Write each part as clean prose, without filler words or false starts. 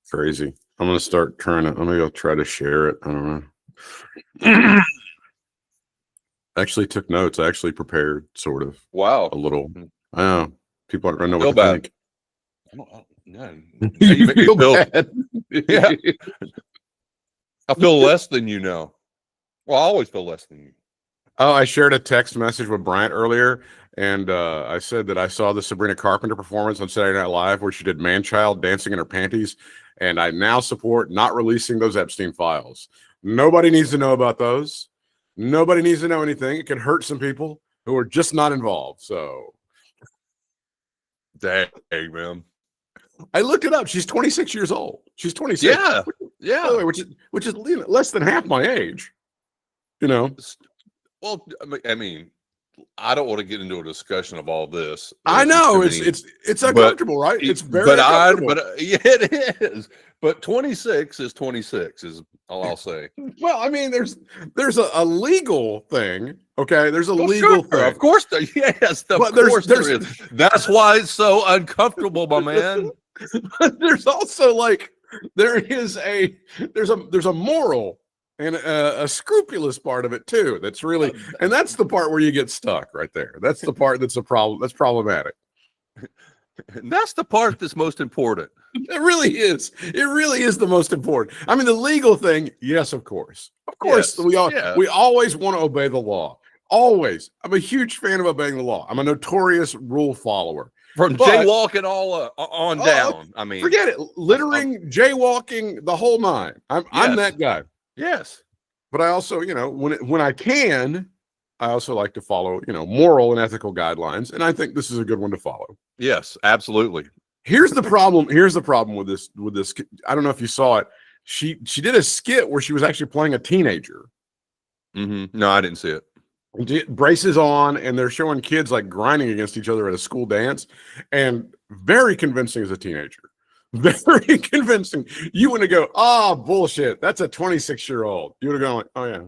Crazy. I'm gonna start trying to. Maybe I'll try to share it. I don't know. Actually took notes. I actually prepared, sort of. Wow. A little. I know. People aren't going to know Feel what to bad. think. No. You feel bad. Yeah. I feel less than you now. Well, I always feel less than you. Oh, I shared a text message with Bryant earlier, and I said that I saw the Sabrina Carpenter performance on Saturday Night Live where she did man-child dancing in her panties, and I now support not releasing those Epstein files. Nobody needs to know about those. Nobody needs to know anything. It can hurt some people who are just not involved. So, dang, man. I looked it up. She's 26 years old. She's 26. Yeah, yeah. Which is less than half my age. You know. Well, I mean, I don't want to get into a discussion of all this. I know it's uncomfortable, right? It's very uncomfortable. Yeah, it is. But 26 is 26 is all I'll say. Well, I mean, there's a legal thing, okay? There's a legal thing. Of course, yes, of course there is. That's why it's so uncomfortable, my man. But there's also like there's a moral and a scrupulous part of it too. That's really, and that's the part where you get stuck right there. That's the part that's a problem. That's problematic. And that's the part that's most important. It really is. It really is the most important. I mean, the legal thing, yes, of course. Of course, yes, we always want to obey the law. Always. I'm a huge fan of obeying the law. I'm a notorious rule follower. From jaywalking all on down. I mean, forget it. Littering, jaywalking, the whole nine. I'm that guy. Yes. But I also, when I can, I also like to follow, moral and ethical guidelines. And I think this is a good one to follow. Yes, absolutely. Here's the problem. Here's the problem with this. I don't know if you saw it. She did a skit where she was actually playing a teenager. Mm-hmm. No, I didn't see it. Braces on, and they're showing kids like grinding against each other at a school dance, and very convincing as a teenager. Very convincing. You want to go, bullshit. That's a 26-year-old. You would have gone like, oh yeah,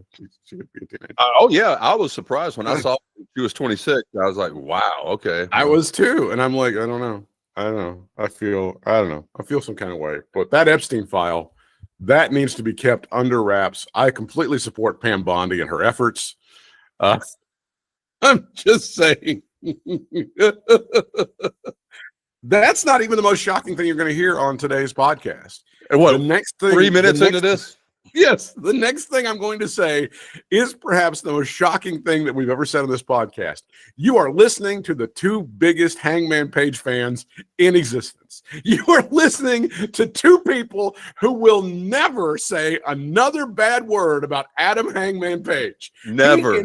she could be a teenager. Oh yeah, I was surprised when I saw she was 26. I was like, wow, okay. I was too, and I'm like, I don't know. I don't know. I feel some kind of way. But that Epstein file, that needs to be kept under wraps. I completely support Pam Bondi and her efforts. I'm just saying. That's not even the most shocking thing you're going to hear on today's podcast. And what, the next thing, 3 minutes into this? Yes, the next thing I'm going to say is perhaps the most shocking thing that we've ever said on this podcast. You are listening to the two biggest Hangman Page fans in existence. You are listening to two people who will never say another bad word about Adam Hangman Page. Never.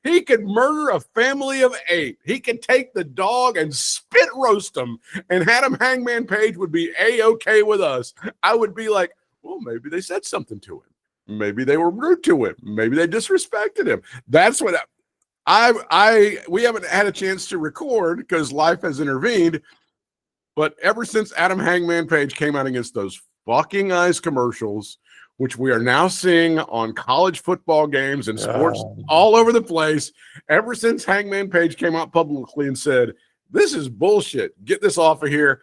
He could murder a family of 8. He could take the dog and spit roast them, and Adam Hangman Page would be A-okay with us. I would be like, well, maybe they said something to him. Maybe they were rude to him. Maybe they disrespected him. That's what we haven't had a chance to record because life has intervened. But ever since Adam Hangman Page came out against those fucking eyes commercials, which we are now seeing on college football games and sports all over the place, ever since Hangman Page came out publicly and said, this is bullshit, get this off of here,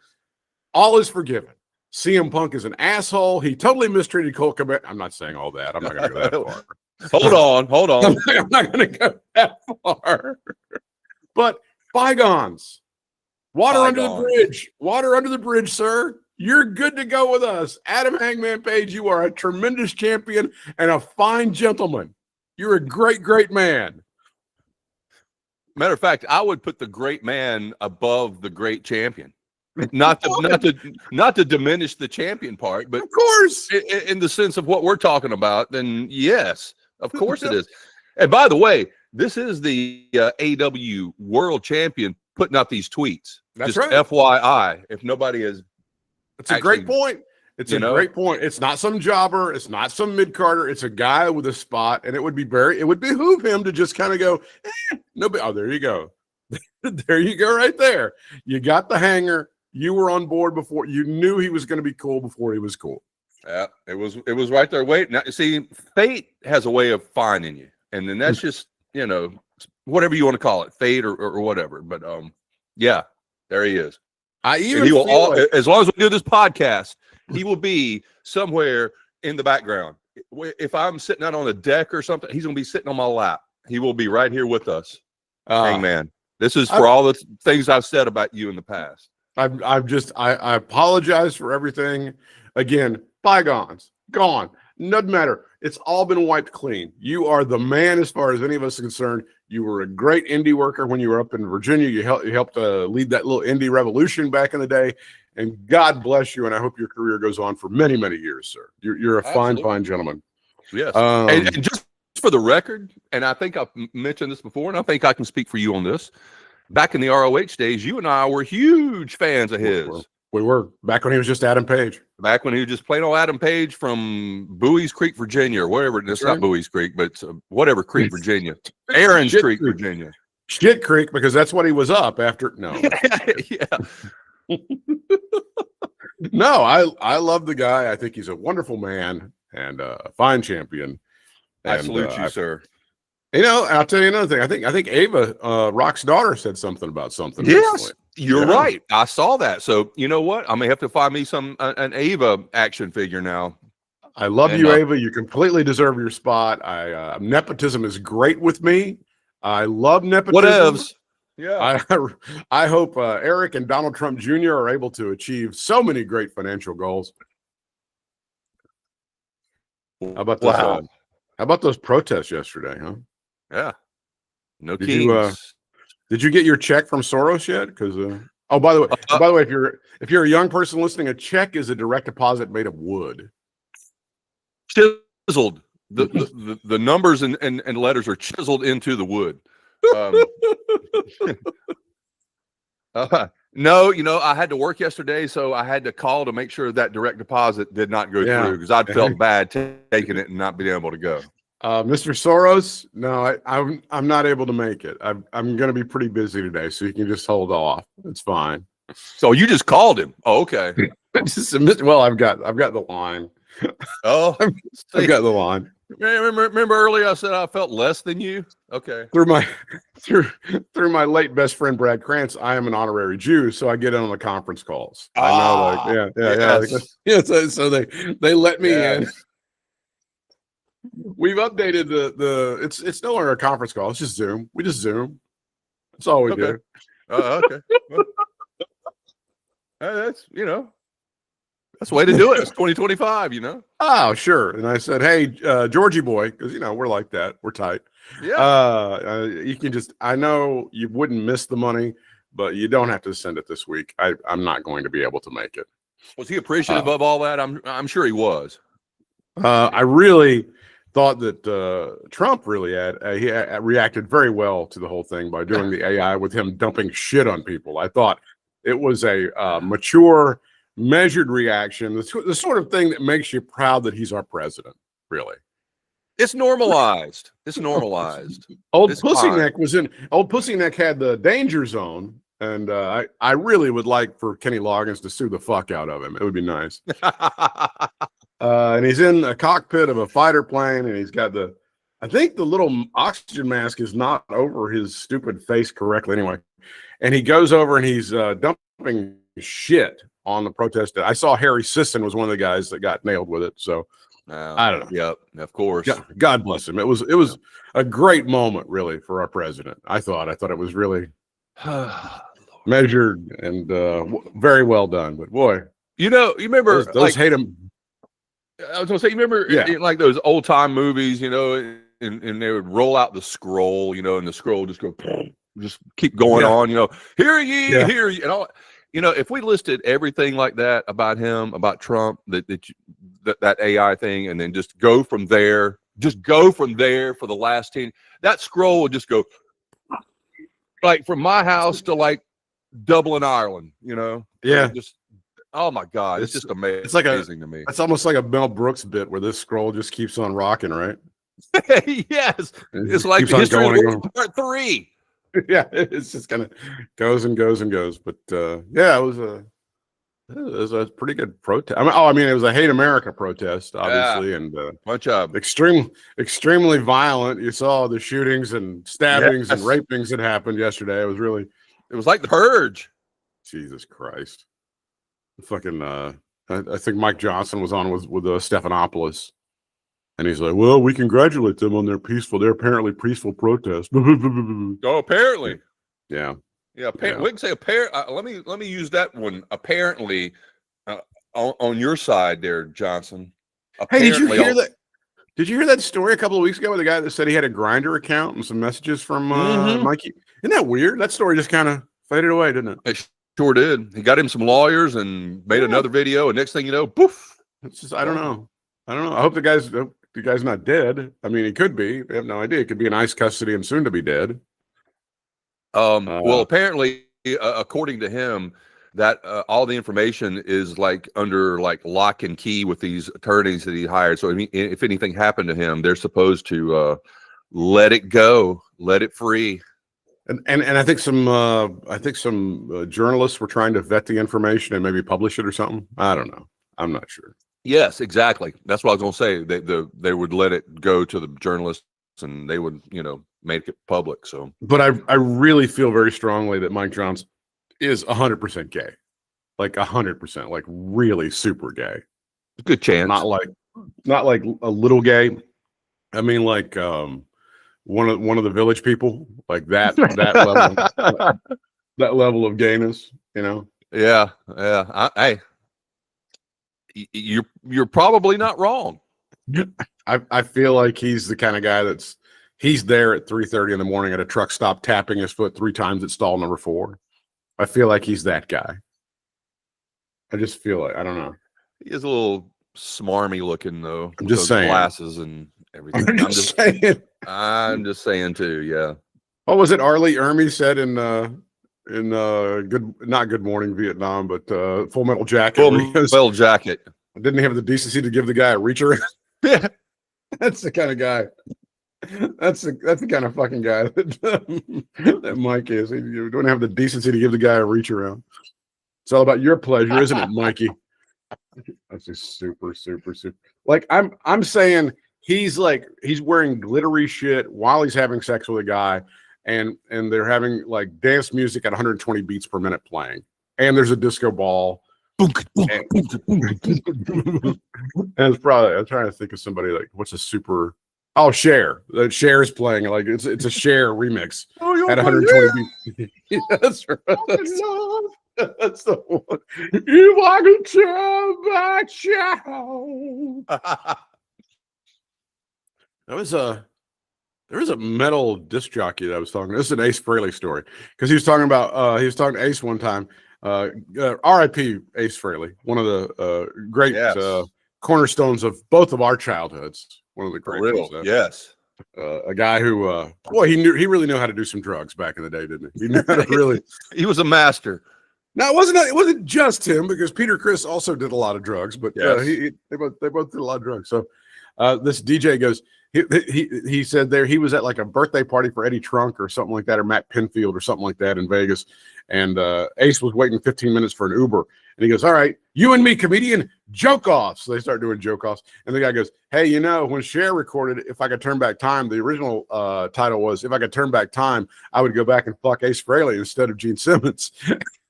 all is forgiven. CM Punk is an asshole. He totally mistreated Cole Cabana. I'm not saying all that. I'm not going to go that far. Hold on. I'm not going to go that far. But bygones. Water under the bridge. Water under the bridge, sir. You're good to go with us. Adam Hangman Page, you are a tremendous champion and a fine gentleman. You're a great, great man. Matter of fact, I would put the great man above the great champion. Not to diminish the champion part, but of course, in the sense of what we're talking about, then yes, of course it is. And by the way, this is the AW World Champion putting out these tweets. That's just right. FYI, if nobody has, it's a great point. It's a great point. It's not some jobber. It's not some mid-carder. It's a guy with a spot, and it would behoove him to just kind of go, nobody. Oh, there you go. There you go, right there. You got the hanger. You were on board before. You knew he was going to be cool before he was cool. Yeah, it was right there. Wait, now see, fate has a way of finding you, and then that's just whatever you want to call it, fate or whatever. But yeah, there he is. As long as we do this podcast, He will be somewhere in the background. If I'm sitting out on a deck or something, he's going to be sitting on my lap. He will be right here with us. Hangman. This is for all the things I've said about you in the past. I apologize for everything. Again, bygones, gone. Doesn't matter. It's all been wiped clean. You are the man as far as any of us are concerned. You were a great indie worker when you were up in Virginia. You helped lead that little indie revolution back in the day. And God bless you. And I hope your career goes on for many, many years, sir. You're a fine gentleman. Yes. And just for the record, and I think I've mentioned this before, and I think I can speak for you on this. Back in the ROH days, you and I were huge fans of his. We were back when he was just Adam Page. Back when he was just plain old Adam Page from Bowie's Creek, Virginia, or whatever. It's not Bowie's Creek, but it's whatever Creek, Virginia. Aaron's Creek, Virginia. Shit Creek, because that's what he was up after. No. Yeah. No, I love the guy. I think he's a wonderful man and a fine champion. I salute you, sir. You know, I'll tell you another thing. I think Ava, Rock's daughter, said something about something. Yes, recently. You're right. I saw that. So you know what? I may have to find me an Ava action figure now. I love you, Ava. You completely deserve your spot. Nepotism is great with me. I love nepotism. Whatevs. Yeah. I hope Eric and Donald Trump Jr. are able to achieve so many great financial goals. How about those, how about those protests yesterday, huh? Yeah. No kings. Did you get your check from Soros yet? Because oh, by the way, if you're a young person listening, a check is a direct deposit made of wood. Chiseled. The numbers and letters are chiseled into the wood. No, you know, I had to work yesterday, so I had to call to make sure that direct deposit did not go through because I'd felt bad taking it and not being able to go. Mr. Soros, no, I'm not able to make it. I'm going to be pretty busy today, so you can just hold off. It's fine. So you just called him? Oh, okay. Well, I've got the line. Oh, I've got the line. Remember earlier I said I felt less than you? Okay. Through my late best friend Brad Krantz, I am an honorary Jew, so I get in on the conference calls. I know, yeah. So they let me in. We've updated the it's no longer a conference call. It's just Zoom. We just Zoom. That's all we do. Okay. Well, that's that's the way to do it. It's 2025, Oh, sure. And I said, hey, Georgie boy, because we're like that. We're tight. Yeah. You can just, I know you wouldn't miss the money, but you don't have to send it this week. I'm not going to be able to make it. Was he appreciative of all that? I'm sure he was. I really thought that Trump really he reacted very well to the whole thing by doing the AI with him dumping shit on people. I thought it was a mature, measured reaction, the sort of thing that makes you proud that he's our president. Really, it's normalized. It's normalized. Old Pussy Neck had the danger zone, and I really would like for Kenny Loggins to sue the fuck out of him. It would be nice. And he's in a cockpit of a fighter plane, and he's got I think the little oxygen mask is not over his stupid face correctly anyway. And he goes over and he's dumping shit on the protest. I saw Harry Sisson was one of the guys that got nailed with it. So I don't know. Yep, of course. God bless him. It was a great moment, really, for our president. I thought it was really measured and very well done. But boy, you remember those hate him. I was gonna say, you remember in like those old time movies, and they would roll out the scroll, and the scroll just keep going on, hear ye, hear ye, and all. If we listed everything like that about him, about Trump, that AI thing, and then just go from there for the last 10, that scroll would just go like from my house to like Dublin, Ireland, Yeah. Oh my God, it's just amazing. It's like amazing to me. It's almost like a Mel Brooks bit where this scroll just keeps on rocking, right? Yes, it's like the history of the world, part 3. Yeah, it's just kind of goes and goes and goes. But it was a pretty good protest. I mean, it was a Hate America protest, obviously, and bunch of extremely violent. You saw the shootings and stabbings and rapings that happened yesterday. It was like the Purge. Jesus Christ. Fucking I think Mike Johnson was on with Stephanopoulos, and he's like, "Well, we congratulate them on their apparently peaceful protest." Oh, apparently, yeah. We can say apparently. Let me use that one. Apparently, on your side there, Johnson. Hey, did you hear that? Did you hear that story a couple of weeks ago with the guy that said he had a Grindr account and some messages from Mikey? Isn't that weird? That story just kind of faded away, didn't it? It sure did. He got him some lawyers and made another video, and next thing you know, poof. It's just I don't know. I hope the guy's not dead. I mean, he could be. We have no idea. He could be in ICE custody and soon to be dead. Well, apparently, according to him, that all the information is like under like lock and key with these attorneys that he hired. So if anything happened to him, they're supposed to let it go, let it free. And I think some journalists were trying to vet the information and maybe publish it or something. I don't know. I'm not sure. Yes, exactly. That's what I was going to say. They would let it go to the journalists and they would, make it public. So, but I really feel very strongly that Mike Johnson is 100% gay, like 100%, like really super gay. Good chance. Not like a little gay. I mean, like one of the Village people, like that level, that level of gayness. Yeah. Hey, you're probably not wrong. I feel like he's the kind of guy he's there at 3:30 in the morning at a truck stop, tapping his foot 3 times at stall number 4. I feel like he's that guy. I just feel like, I don't know. He is a little smarmy looking though. I'm just saying. Glasses and everything. I'm just saying too. Yeah. What was it? Arlie Ermy said in not Good Morning Vietnam, but Full Metal Jacket. Full Metal Jacket. Didn't he have the decency to give the guy a reacher? Yeah. That's the kind of guy. That's the kind of fucking guy that Mike is. You don't have the decency to give the guy a reach around. It's all about your pleasure, isn't it, Mikey? That's just super. Like I'm saying, he's wearing glittery shit while he's having sex with a guy, and they're having like dance music at 120 beats per minute playing, and there's a disco ball. And it's probably, I'm trying to think of somebody like what's a super. Oh, Cher. Cher is playing like it's a Cher remix at 120 beats. That's right. That's the one. You want to tell back show. There was a metal disc jockey that I was talking to. This is an Ace Frehley story because he was talking to Ace one time. R.I.P. Ace Frehley, one of the great cornerstones of both of our childhoods. One of the great ones. Yes. A guy who, he really knew how to do some drugs back in the day, didn't he? He knew how to really. He was a master. Now it wasn't just him because Peter Criss also did a lot of drugs, but yes. They both did a lot of drugs. So this DJ goes, he said there he was at like a birthday party for Eddie Trunk or something like that, or Matt Pinfield or something like that in Vegas, and Ace was waiting 15 minutes for an Uber, and he goes, "All right, you and me, comedian, joke off." So they start doing joke offs, and the guy goes, "Hey, when Cher recorded If I Could Turn Back Time, the original title was If I Could Turn Back Time, I would go back and fuck Ace Frehley instead of Gene Simmons."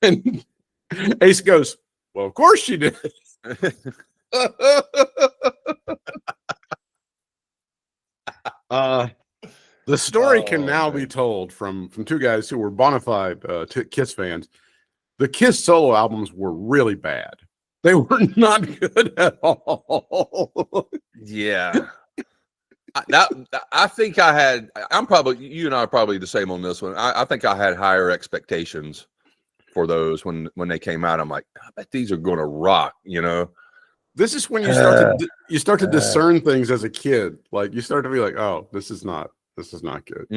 And Ace goes, "Well, of course she did." The story can now be told from 2 guys who were bona fide Kiss fans. The Kiss solo albums were really bad. They were not good at all. Yeah. I think I had. You and I are probably the same on this one. I think I had higher expectations for those when they came out. I'm like, I bet these are going to rock. This is when you start to discern things as a kid. Like you start to be like, oh, this is not good.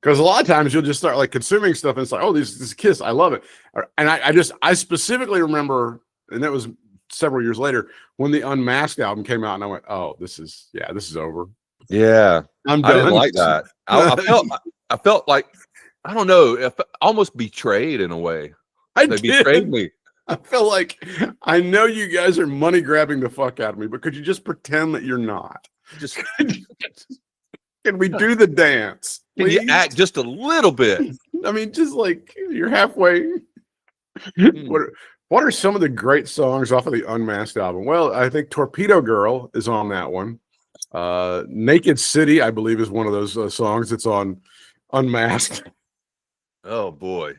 Because a lot of times you'll just start like consuming stuff and it's like, oh, this is Kiss, I love it. And I specifically remember, and that was several years later when the Unmasked album came out, and I went, oh, this is over. Yeah, I'm done. I didn't like that. I felt like, I don't know, almost betrayed in a way. They betrayed me. I feel like I know you guys are money grabbing the fuck out of me, but could you just pretend that you're not? Just can we do the dance? Can you act just a little bit? I mean, just like you're halfway. What are some of the great songs off of the Unmasked album? Well, I think Torpedo Girl is on that one. Naked City, I believe, is one of those songs that's on Unmasked. Oh boy,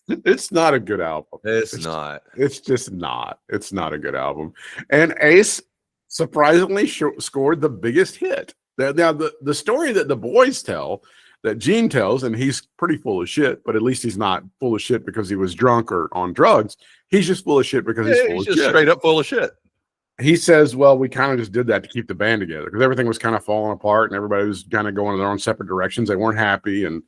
it's not a good album. It's not. It's just not. It's not a good album. And Ace surprisingly scored the biggest hit. Now, the story that the boys tell, that Gene tells, and he's pretty full of shit, but at least he's not full of shit because he was drunk or on drugs. He's just full of shit because he's full of shit. Straight up full of shit. He says, well, we kind of just did that to keep the band together because everything was kind of falling apart and everybody was kind of going in their own separate directions. They weren't happy. And,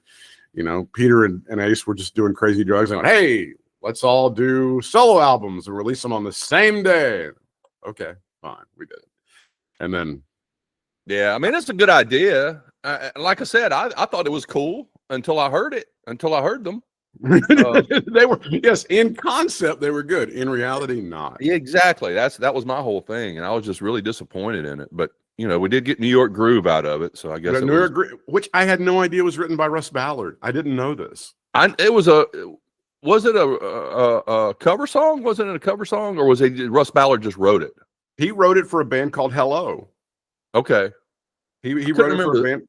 you know, Peter and Ace were just doing crazy drugs. And went, hey, let's all do solo albums and release them on the same day. Okay, fine. We did it. And then. Yeah, I mean, it's a good idea. Like I said, I thought it was cool until I heard it, until I heard them. They were, yes, in concept they were good, in reality not. Yeah, exactly. That was my whole thing, and I was just really disappointed in it. But you know, we did get New York Groove out of it, so I guess New York Groove, which I had no idea was written by Russ Ballard. I didn't know this. Was it a cover song? Wasn't it a cover song, or was it Russ Ballard just wrote it? He wrote it for a band called Hello. Okay, he wrote it for a band.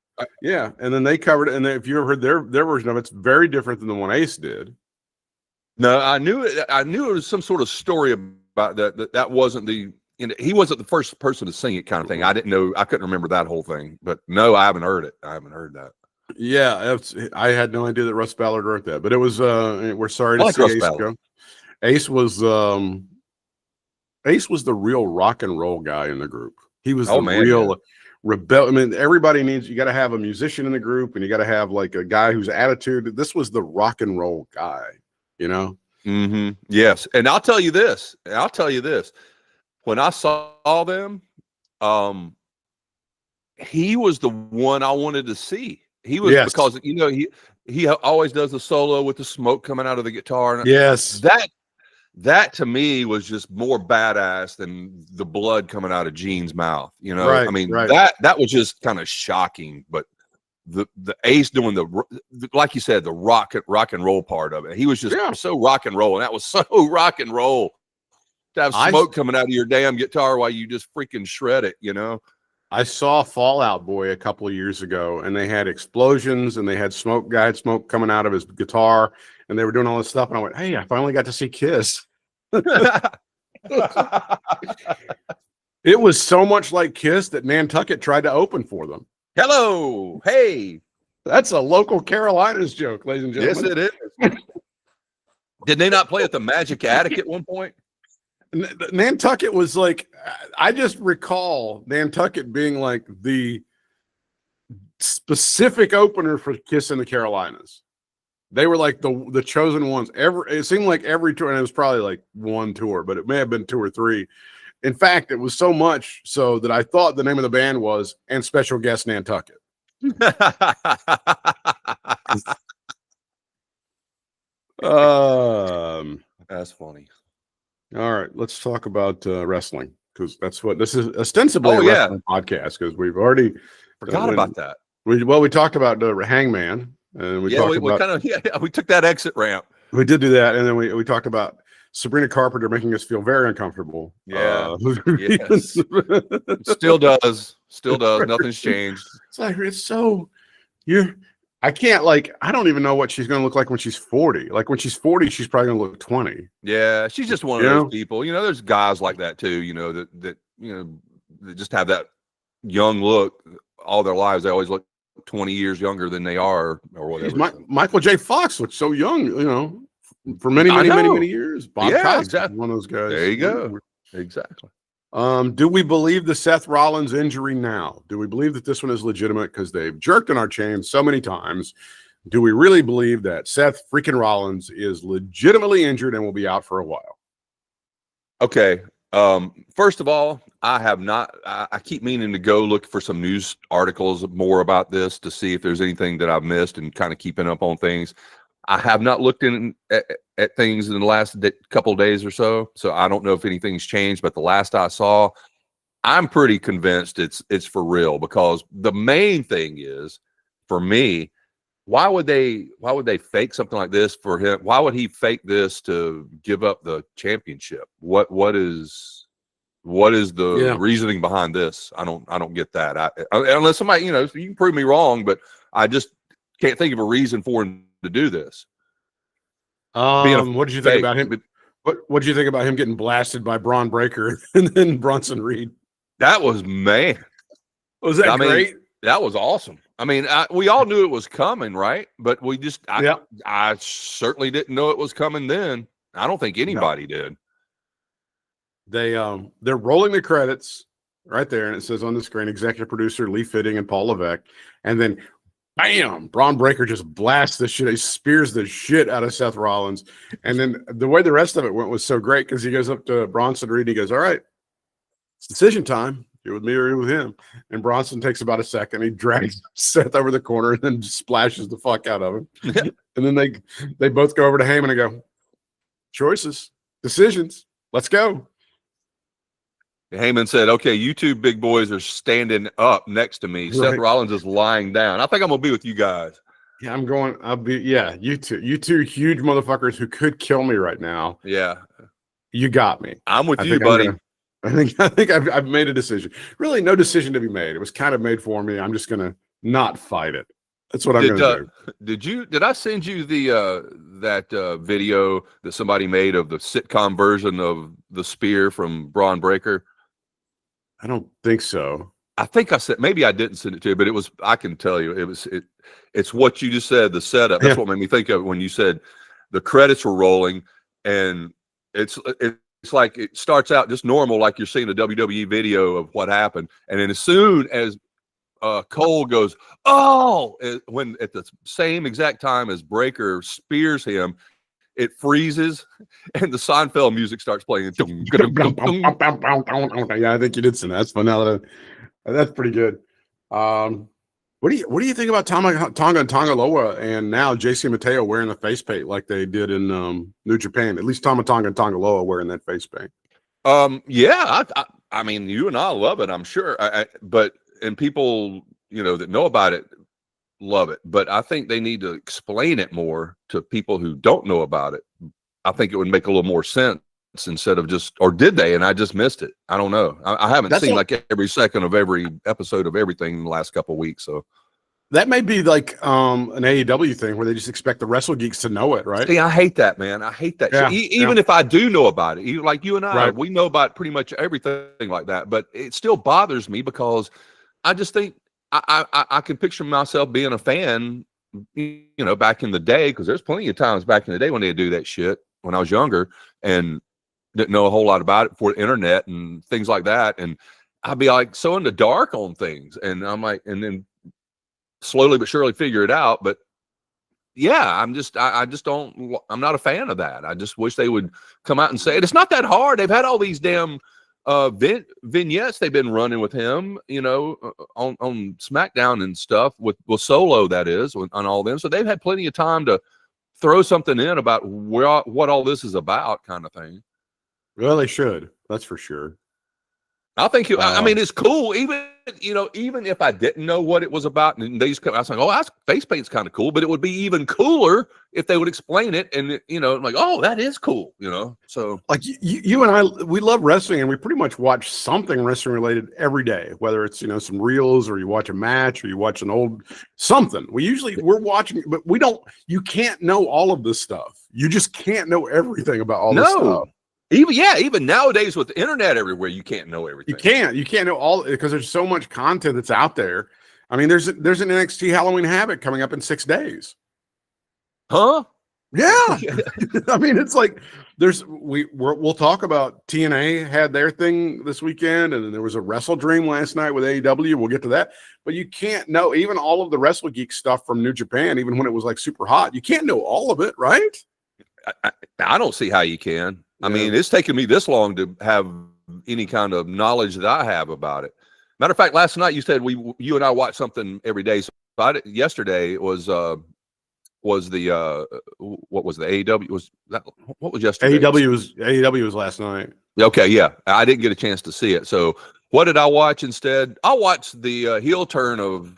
Yeah, and then they covered it. And if you ever heard their version of it, it's very different than the one Ace did. No, I knew it. I knew it was some sort of story about that. That wasn't the. You know, he wasn't the first person to sing it, kind of thing. I didn't know. I couldn't remember that whole thing. But no, I haven't heard it. I haven't heard that. Yeah, I had no idea that Russ Ballard wrote that. But it was. We're sorry to see Ace go. Ace was the real rock and roll guy in the group. He was real. Rebel. I mean, everybody needs. You got to have a musician in the group, and you got to have like a guy whose attitude. This was the rock and roll guy, you know. Mm-hmm. Yes, and I'll tell you this. When I saw them, he was the one I wanted to see. He was because you know he always does the solo with the smoke coming out of the guitar. And yes, that to me was just more badass than the blood coming out of Gene's mouth. You know, right, I mean, that was just kind of shocking. But the Ace doing like you said, the rock and roll part of it, he was just so rock and roll, and that was so rock and roll to have smoke coming out of your damn guitar while you just freaking shred it. You know, I saw Fall Out Boy a couple of years ago, and they had explosions, and they had smoke coming out of his guitar. And they were doing all this stuff, and I went, "Hey, I finally got to see Kiss." It was so much like Kiss that Nantucket tried to open for them. Hello, hey, that's a local Carolinas joke, ladies and gentlemen. Yes, it is. Did they not play at the Magic Attic at one point? Nantucket was like, I just recall Nantucket being like the specific opener for Kiss in the Carolinas. They were like the chosen ones. It seemed like every tour, and it was probably like one tour, but it may have been 2 or 3. In fact, it was so much so that I thought the name of the band was "And Special Guest Nantucket." That's funny. All right, let's talk about wrestling, because that's what this is ostensibly a wrestling podcast, because we've already forgot about that. We talked about Hangman. And we took that exit ramp. We did do that, and then we talked about Sabrina Carpenter making us feel very uncomfortable. Yeah, yes. Still does. Nothing's changed. It's like I don't even know what she's going to look like when she's 40. Like when she's 40, she's probably going to look 20. Yeah, she's just one of those people. You know, there's guys like that too. You know that just have that young look all their lives. They always look 20 years younger than they are, or whatever. Michael J. Fox looks so young, you know, for many years. Bob Costas, exactly. One of those guys. There you go. Exactly. Do we believe the Seth Rollins injury now? Do we believe that this one is legitimate because they've jerked in our chain so many times? Do we really believe that Seth freaking Rollins is legitimately injured and will be out for a while? Okay. First of all, I keep meaning to go look for some news articles more about this to see if there's anything that I've missed and kind of keeping up on things. I have not looked at things in the last couple of days or so I don't know if anything's changed, but the last I saw, I'm pretty convinced it's for real, because the main thing is, for me, why would they fake something like this for him? Why would he fake this to give up the championship? What is the reasoning behind this? I don't get that. Unless somebody, you can prove me wrong, but I just can't think of a reason for him to do this. What did you think about him? What did you think about him getting blasted by Braun Breaker and then Bronson Reed? That was, man. Was that great? That was awesome. I mean, we all knew it was coming, right? But we just, I certainly didn't know it was coming then. I don't think anybody did. They're rolling the credits right there, and it says on the screen, executive producer Lee Fitting and Paul Levesque, and then bam, Braun Breaker just blasts the shit. He spears the shit out of Seth Rollins. And then the way the rest of it went was so great because he goes up to Bronson Reed and he goes, all right, it's decision time. You're with me or you're with him. And Bronson takes about a second. He drags Seth over the corner and then splashes the fuck out of him. And then they both go over to Heyman and go, choices, decisions, let's go. Heyman said, okay, you two big boys are standing up next to me. Right. Seth Rollins is lying down. I think I'm going to be with you guys. Yeah, you two huge motherfuckers who could kill me right now. Yeah. You got me. I'm with you, buddy. I think I've made a decision. Really, no decision to be made. It was kind of made for me. I'm just going to not fight it. That's what I'm going to do. Did I send you that video that somebody made of the sitcom version of the spear from Braun Breaker? I don't think so. I think I said, maybe I didn't send it to you, but it was, I can tell you, it's what you just said, the setup. That's what made me think of it when you said the credits were rolling, and it's like it starts out just normal, like you're seeing a WWE video of what happened. And then as soon as Cole goes, oh, when at the same exact time as Breaker spears him, it freezes and the Seinfeld music starts playing. Yeah, I think you did some. That's fun. That's pretty good. What do you think about Tonga and Tongaloa and now JC Mateo wearing the face paint like they did in New Japan? At least Tonga and Tongaloa wearing that face paint. Yeah, I mean, you and I love it, I'm sure. But people that know about it love it, but I think they need to explain it more to people who don't know about it. I think it would make a little more sense instead of just, or did they? And I just missed it. I don't know. I haven't seen like every second of every episode of everything in the last couple of weeks. So that may be like an AEW thing where they just expect the wrestle geeks to know it, right? See, I hate that, man. I hate that. Yeah, even if I do know about it, like you and I, we know about pretty much everything like that, but it still bothers me because I just think I can picture myself being a fan, back in the day, because there's plenty of times back in the day when they do that shit when I was younger and didn't know a whole lot about it before the internet and things like that. And I'd be like so in the dark on things. And I'm like, and then slowly but surely figure it out. But yeah, I'm not a fan of that. I just wish they would come out and say it. It's not that hard. They've had all these damn vignettes they've been running with him, on SmackDown and stuff with Solo, that is, on all them. So they've had plenty of time to throw something in about what all this is about, kind of thing. Well, they should. That's for sure. I think I mean, it's cool. Even if I didn't know what it was about, and they just come, I was like, oh, face paint's kind of cool, but it would be even cooler if they would explain it. And like, oh, that is cool. So like you and I, we love wrestling, and we pretty much watch something wrestling related every day, whether it's some reels or you watch a match or you watch an old something. We're watching, but you can't know all of this stuff. You just can't know everything about all this stuff. Even nowadays with the internet everywhere, you can't know everything. You can't know all, because there's so much content that's out there. I mean, there's an NXT Halloween Havoc coming up in 6 days. Huh? Yeah. I mean, it's like we'll talk about TNA had their thing this weekend, and then there was a WrestleDream last night with AEW. We'll get to that. But you can't know even all of the Wrestle Geek stuff from New Japan, even when it was like super hot. You can't know all of it, right? I don't see how you can. I mean, it's taken me this long to have any kind of knowledge that I have about it. Matter of fact, last night you said you and I watch something every day. So yesterday was the what was the AEW? What was yesterday? AEW was last night. Okay, yeah, I didn't get a chance to see it. So what did I watch instead? I watched the heel turn of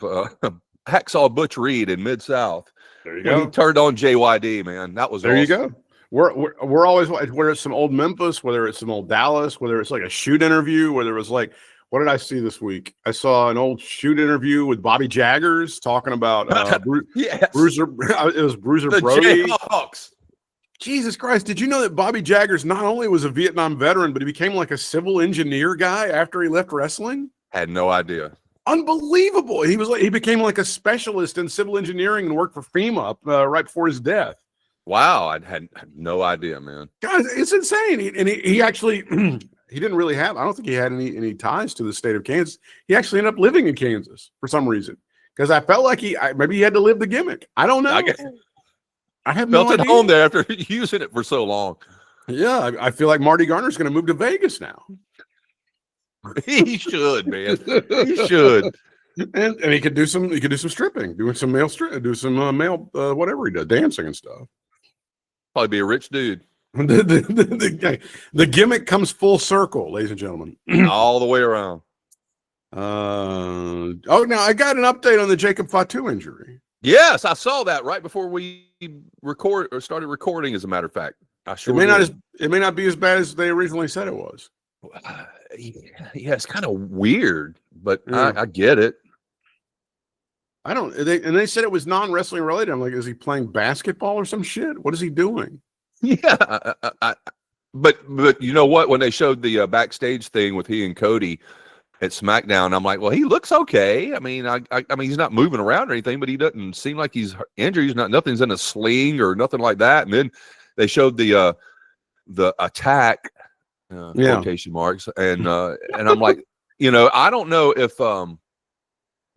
Hacksaw Butch Reed in Mid-South. There you when go. he turned on JYD, man. That was there. awesome. You go. We're always, whether it's some old Memphis, whether it's some old Dallas, whether it's like a shoot interview, whether it was like, what did I see this week? I saw an old shoot interview with Bobby Jaggers talking about Yes. Bruiser. It was Bruiser The Brody. Jayhawks. Jesus Christ! Did you know that Bobby Jaggers not only was a Vietnam veteran, but he became like a civil engineer guy after he left wrestling? Had no idea. Unbelievable! He became like a specialist in civil engineering and worked for FEMA right before his death. Wow, I had no idea, man. Guys, it's insane. He actually he didn't really have. I don't think he had any ties to the state of Kansas. He actually ended up living in Kansas for some reason because I felt like maybe he had to live the gimmick. I don't know. I have felt no at idea. home there after using it for so long. Yeah, I feel like Marty Garner's going to move to Vegas now. He should, man. He should. And he could do some stripping, doing some male whatever he does, dancing and stuff. Probably be a rich dude. The gimmick comes full circle, ladies and gentlemen. All the way around. Now I got an update on the Jacob Fatu injury. Yes, I saw that right before we started recording, as a matter of fact. It may not be as bad as they originally said it was. Yeah, it's kind of weird, but yeah. I get it. They said it was non-wrestling related. I'm like, is he playing basketball or some shit? What is he doing? Yeah, but you know what? When they showed the backstage thing with he and Cody at SmackDown, I'm like, well, he looks okay. I mean, I mean, he's not moving around or anything, but he doesn't seem like he's injured. He's nothing's in a sling or nothing like that. And then they showed the attack quotation marks, and I'm like, I don't know if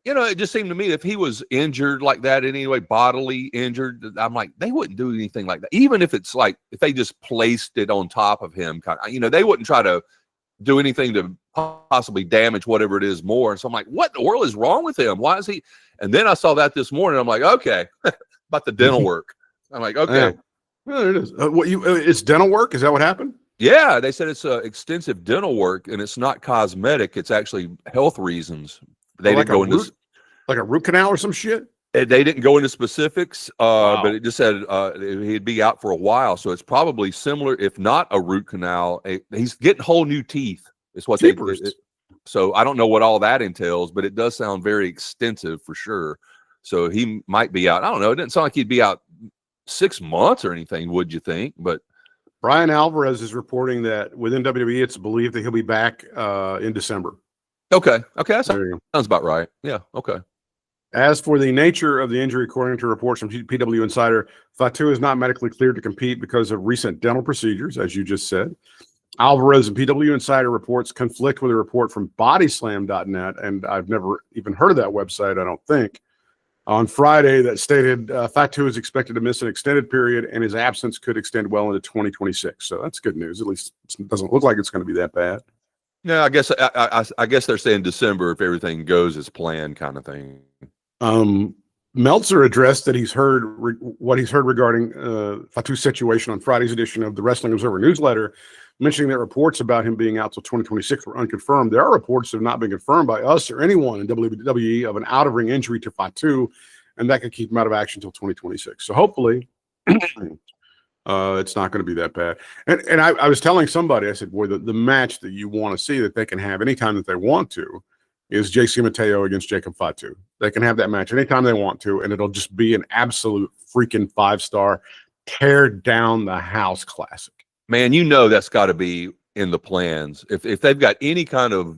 it just seemed to me if he was injured like that in any way, bodily injured, I'm like, they wouldn't do anything like that. Even if it's like, if they just placed it on top of him, they wouldn't try to do anything to possibly damage whatever it is more. And so I'm like, what in the world is wrong with him? Why is he? And then I saw that this morning. I'm like, okay, about the dental work. I'm like, okay. Yeah. Well, there it is. It's dental work? Is that what happened? Yeah, they said it's extensive dental work, and it's not cosmetic. It's actually health reasons. They didn't go into like a root canal or some shit. They didn't go into specifics, but it just said he'd be out for a while. So it's probably similar, if not a root canal. He's getting whole new teeth. Is what so I don't know what all that entails, but it does sound very extensive for sure. So he might be out. I don't know. It didn't sound like he'd be out 6 months or anything, would you think? But Brian Alvarez is reporting that within WWE, it's believed that he'll be back in December. Okay. That sounds about right. Yeah. Okay. As for the nature of the injury, according to reports from PW Insider, Fatu is not medically cleared to compete because of recent dental procedures, as you just said. Alvarez and PW Insider reports conflict with a report from bodyslam.net, and I've never even heard of that website, I don't think, on Friday that stated Fatu is expected to miss an extended period and his absence could extend well into 2026. So that's good news. At least it doesn't look like it's going to be that bad. Yeah, I guess they're saying December if everything goes as planned, kind of thing. Meltzer addressed that he's heard what he's heard regarding Fatu's situation on Friday's edition of the Wrestling Observer newsletter, mentioning that reports about him being out till 2026 were unconfirmed. There are reports that have not been confirmed by us or anyone in WWE of an out-of-ring injury to Fatu, and that could keep him out of action until 2026. So hopefully it's not going to be that bad. And I was telling somebody, I said, boy, the match that you want to see that they can have anytime that they want to is JC MATEO against Jacob Fatu. They can have that match anytime they want to, and it'll just be an absolute freaking 5-star tear down the house classic. Man, that's got to be in the plans. If they've got any kind of,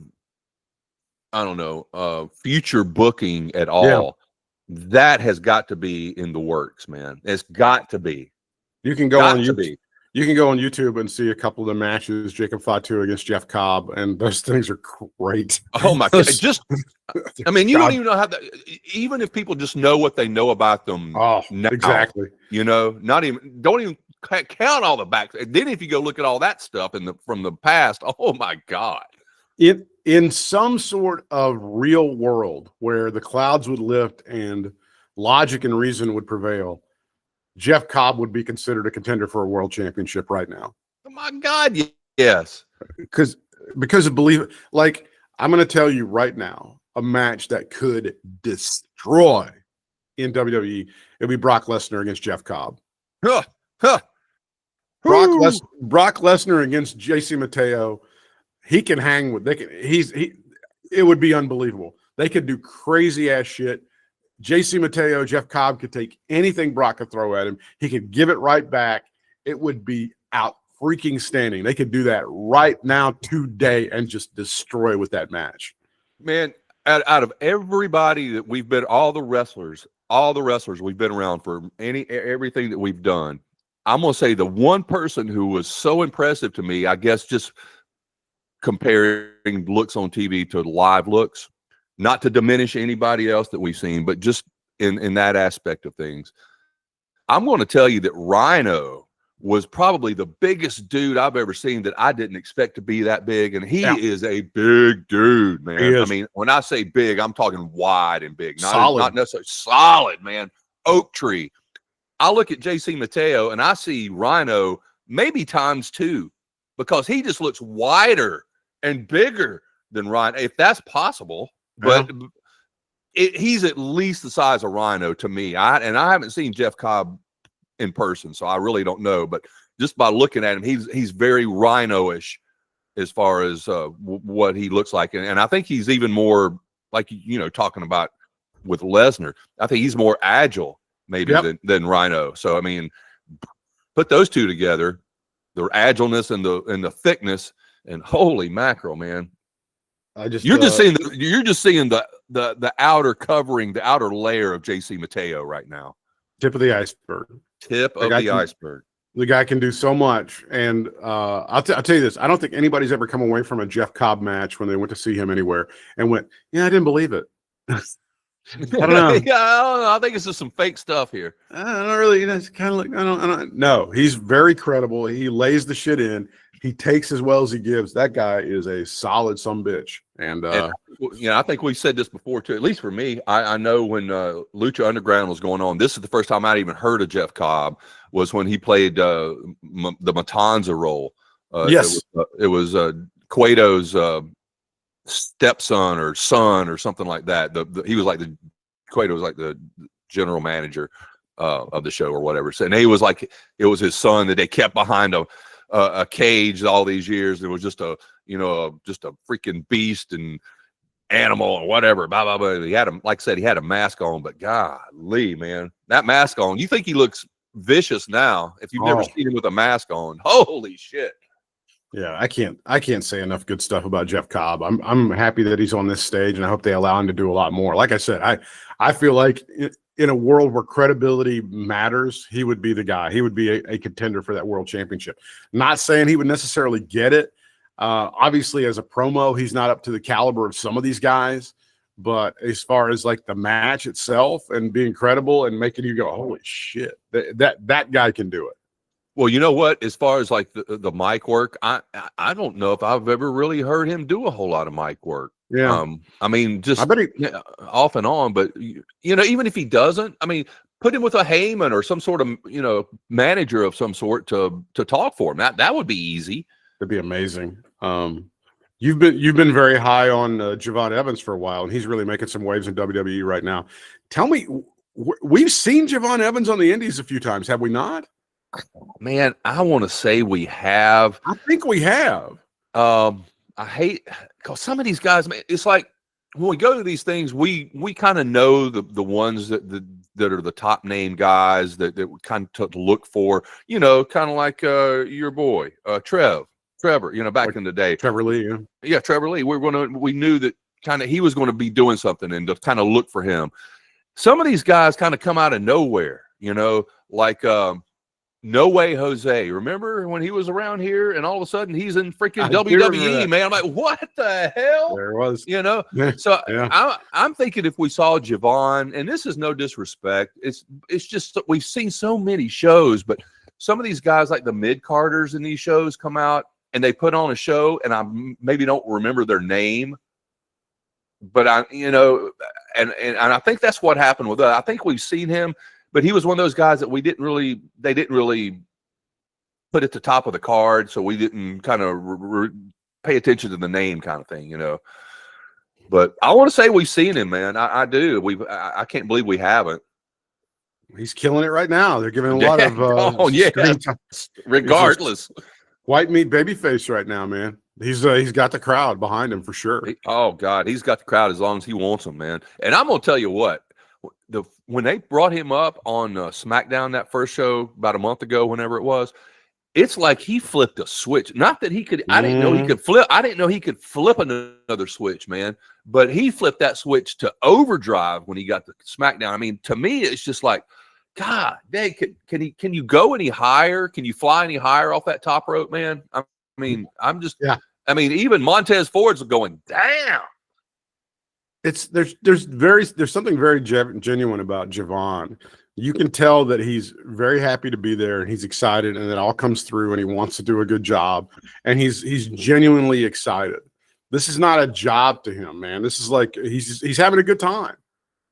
I don't know, future booking at all, that has got to be in the works, man. It's got to be. You can go on YouTube. You can go on YouTube and see a couple of the matches, Jacob Fatu against Jeff Cobb, and those things are great. Oh my God. I mean, you don't even know how that, even if people just know what they know about them. Oh, now, exactly. Don't even count all the back. Then if you go look at all that stuff from the past, oh my God. In some sort of real world where the clouds would lift and logic and reason would prevail, Jeff Cobb would be considered a contender for a world championship right now. Oh my God, yes. Because of belief. Like, I'm going to tell you right now, a match that could destroy in WWE It'd be Brock Lesnar against Jeff Cobb. Huh, huh. Brock Lesnar against JC Mateo. He can hang with. It would be unbelievable. They could do crazy ass shit. JC Mateo, Jeff Cobb could take anything Brock could throw at him. He could give it right back. It would be out freaking standing. They could do that right now today and just destroy with that match. Man, out of everybody that we've been, all the wrestlers we've been around for everything that we've done, I'm going to say the one person who was so impressive to me, I guess just comparing looks on TV to live looks, not to diminish anybody else that we've seen, but just in that aspect of things. I'm going to tell you that Rhino was probably the biggest dude I've ever seen that I didn't expect to be that big. And he is a big dude, man. I mean, when I say big, I'm talking wide and big, not necessarily solid, man. Oak tree. I look at JC Mateo and I see Rhino maybe ×2 because he just looks wider and bigger than Rhino, if that's possible. But he's at least the size of Rhino to me. I haven't seen Jeff Cobb in person, so I really don't know. But just by looking at him, he's very Rhino-ish as far as what he looks like, and I think he's even more like talking about with Lesnar. I think he's more agile maybe than Rhino. So I mean, put those two together, the agileness and the thickness, and holy mackerel, man! You're just seeing the outer covering, the outer layer of JC Mateo right now. Tip of the iceberg. Tip of the iceberg. The guy can do so much, and I'll tell you this: I don't think anybody's ever come away from a Jeff Cobb match when they went to see him anywhere and went, "Yeah, I didn't believe it." I don't know. Yeah, I don't know. I think it's just some fake stuff here. I don't really. It's kind of like I don't. No, he's very credible. He lays the shit in. He takes as well as he gives. That guy is a solid sumbitch. And I think we said this before too. At least for me, I know when Lucha Underground was going on, this is the first time I'd even heard of Jeff Cobb. Was when he played the Matanza role. Yes, it was Cueto's stepson or son or something like that. He was like Cueto was like the general manager of the show or whatever. So, and he was like, it was his son that they kept behind a cage all these years. It was just just a freaking beast and animal and whatever. Blah blah blah. He had him, like I said, he had a mask on, but golly, man, that mask on. You think he looks vicious now? If you've never seen him with a mask on, holy shit. Yeah, I can't say enough good stuff about Jeff Cobb. I'm happy that he's on this stage, and I hope they allow him to do a lot more. Like I said, I feel like in a world where credibility matters, he would be the guy. He would be a contender for that world championship. Not saying he would necessarily get it. Obviously, as a promo, he's not up to the caliber of some of these guys. But as far as like the match itself and being credible and making you go, holy shit, that guy can do it. Well, you know what? As far as like the mic work, I don't know if I've ever really heard him do a whole lot of mic work. Yeah. I mean, just off and on, but even if he doesn't, I mean, put him with a Heyman or some sort of, manager of some sort to talk for him. That would be easy. It'd be amazing. You've been very high on Javon Evans for a while, and he's really making some waves in WWE right now. Tell me, we've seen Javon Evans on the Indies a few times, have we not? Man, I want to say we have. I think we have. I hate because some of these guys, man, it's like when we go to these things, we kind of know the ones that are the top name guys that we kind of look for, kind of like your boy Trevor, back in the day. Trevor Lee, yeah, Trevor Lee. We knew that kind of he was going to be doing something and to kind of look for him. Some of these guys kind of come out of nowhere, like No Way Jose. Remember when he was around here and all of a sudden he's in freaking WWE, man? I'm like, what the hell? There was, So I'm thinking if we saw Javon, and this is no disrespect, it's just we've seen so many shows, but some of these guys like the mid-carders in these shows come out and they put on a show, and I maybe don't remember their name, but and I think that's what happened with us. I think we've seen him. But he was one of those guys that they didn't really put at the top of the card, so we didn't kind of pay attention to the name kind of thing, But I want to say we've seen him, man. I do. I can't believe we haven't. He's killing it right now. They're giving a lot of screen time. Regardless. White meat babyface right now, man. He's got the crowd behind him for sure. Oh God, he's got the crowd as long as he wants them, man. And I'm gonna tell you what, when they brought him up on SmackDown that first show about a month ago, whenever it was, it's like he flipped a switch. Not that he could. I didn't know he could flip. I didn't know he could flip another switch, man. But he flipped that switch to overdrive when he got to SmackDown. I mean, to me, it's just like, God, dang, can you go any higher? Can you fly any higher off that top rope, man? I mean, I'm just, I mean, even Montez Ford's going, damn. There's something very genuine about Javon. You can tell that he's very happy to be there and he's excited, and it all comes through, and he wants to do a good job, and he's genuinely excited. This is not a job to him, man. This is like he's having a good time.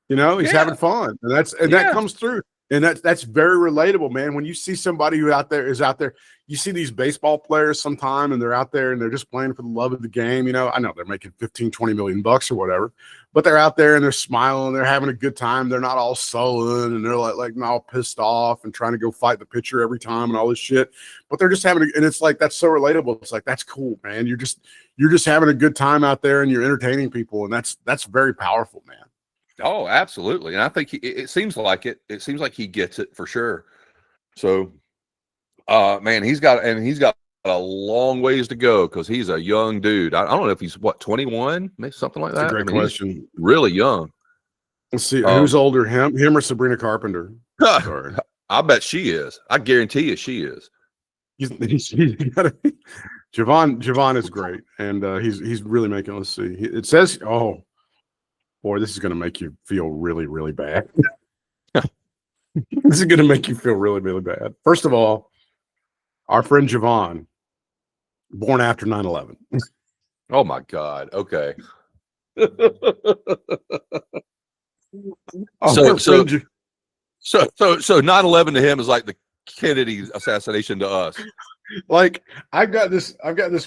You know, he's having fun, and that comes through. And that's very relatable, man. When you see somebody who is out there, you see these baseball players sometime, and they're out there and they're just playing for the love of the game. You know, I know they're making 15, 20 million bucks or whatever, but they're out there and they're smiling, they're having a good time. They're not all sullen and they're like all pissed off and trying to go fight the pitcher every time and all this shit. But they're just having and it's like, that's so relatable. It's like, that's cool, man. You're just having a good time out there and you're entertaining people. And that's very powerful, man. Oh, absolutely. And I think it seems like he gets it for sure. So, man, he's got a long ways to go because he's a young dude. I don't know if he's 21, maybe something like that. That's a great question. Really young. Let's see who's older, him or Sabrina Carpenter. Sorry. I bet she is. I guarantee you she is. Javon is great, and he's really making. Let's see. It says, oh. Boy, this is going to make you feel really, really bad. This is going to make you feel really, really bad. First of all, our friend Javon, born after 9/11. Oh my God. Okay. So 9/11 to him is like the Kennedy assassination to us. Like I've got this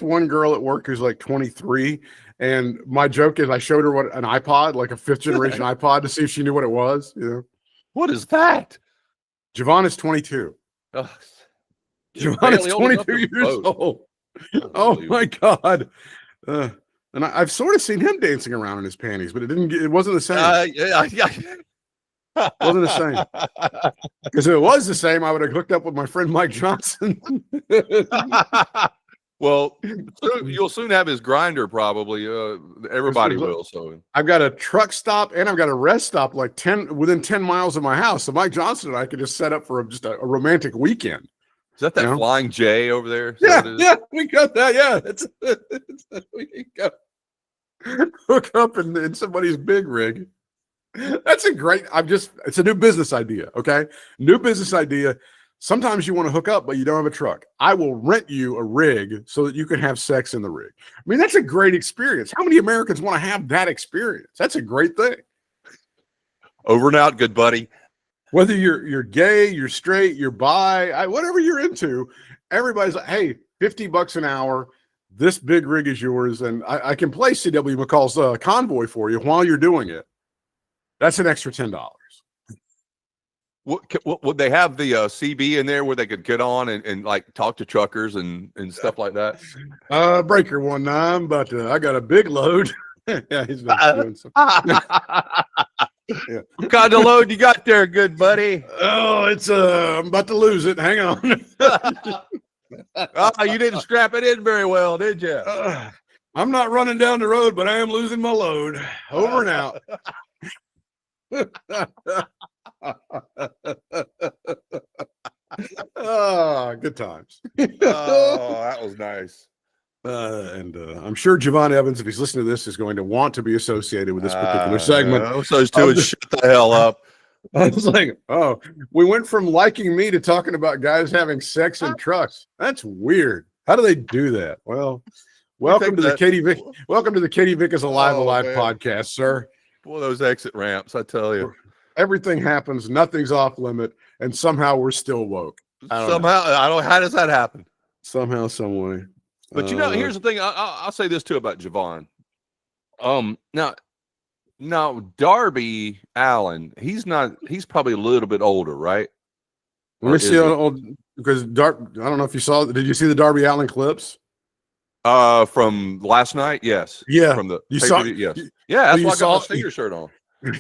one girl at work who's like 23. And my joke is I showed her an iPod, like a 5th generation iPod, to see if she knew what it was. You know, what is that? Javon is 22. Javon is 22 years old. Oh my God! And I've sort of seen him dancing around in his panties, but it wasn't the same. It wasn't the same. Because if it was the same, I would have hooked up with my friend Mike Johnson. Well, you'll soon have his grinder, probably. Everybody will. So I've got a truck stop and I've got a rest stop like within 10 miles of my house. So Mike Johnson and I could just set up for just a romantic weekend. Is that Flying J over there? Yeah, we got that. Yeah, we can go hook up in somebody's big rig. That's a great. It's a new business idea. Okay, new business idea. Sometimes you want to hook up, but you don't have a truck. I will rent you a rig so that you can have sex in the rig. I mean, that's a great experience. How many Americans want to have that experience? That's a great thing. Over and out, good buddy. Whether you're gay, you're straight, you're bi, whatever you're into, everybody's like, hey, $50 an hour. This big rig is yours, and I can play C.W. McCall's Convoy for you while you're doing it. That's an extra $10. Would they have the CB in there where they could get on and like talk to truckers and stuff like that? Breaker 19, but I got a big load. Yeah, he's been doing some. Yeah. What kind of load you got there, good buddy? Oh, it's I'm about to lose it. Hang on. Oh, you didn't strap it in very well, did you? I'm not running down the road, but I am losing my load. Over and out. Oh, good times. Oh, that was nice. And I'm sure Javon Evans, if he's listening to this, is going to want to be associated with this particular segment. So shut the hell up. I was like, oh, we went from liking me to talking about guys having sex in trucks. That's weird. How do they do that? Well, welcome to the Katie Vick. Welcome to the Katie Vick is Alive podcast, sir. Boy, those exit ramps, I tell you. Everything happens, nothing's off limit, and somehow we're still woke. How does that happen? Somehow, some way. But here's the thing. I'll say this too about Javon. Now, No, Darby Allin, he's probably a little bit older, right? Let me see because I don't know if you saw. Did you see the Darby Allin clips? From last night, yes. Yeah, from the you saw. yes, yeah. That's why I got my Stinger shirt on.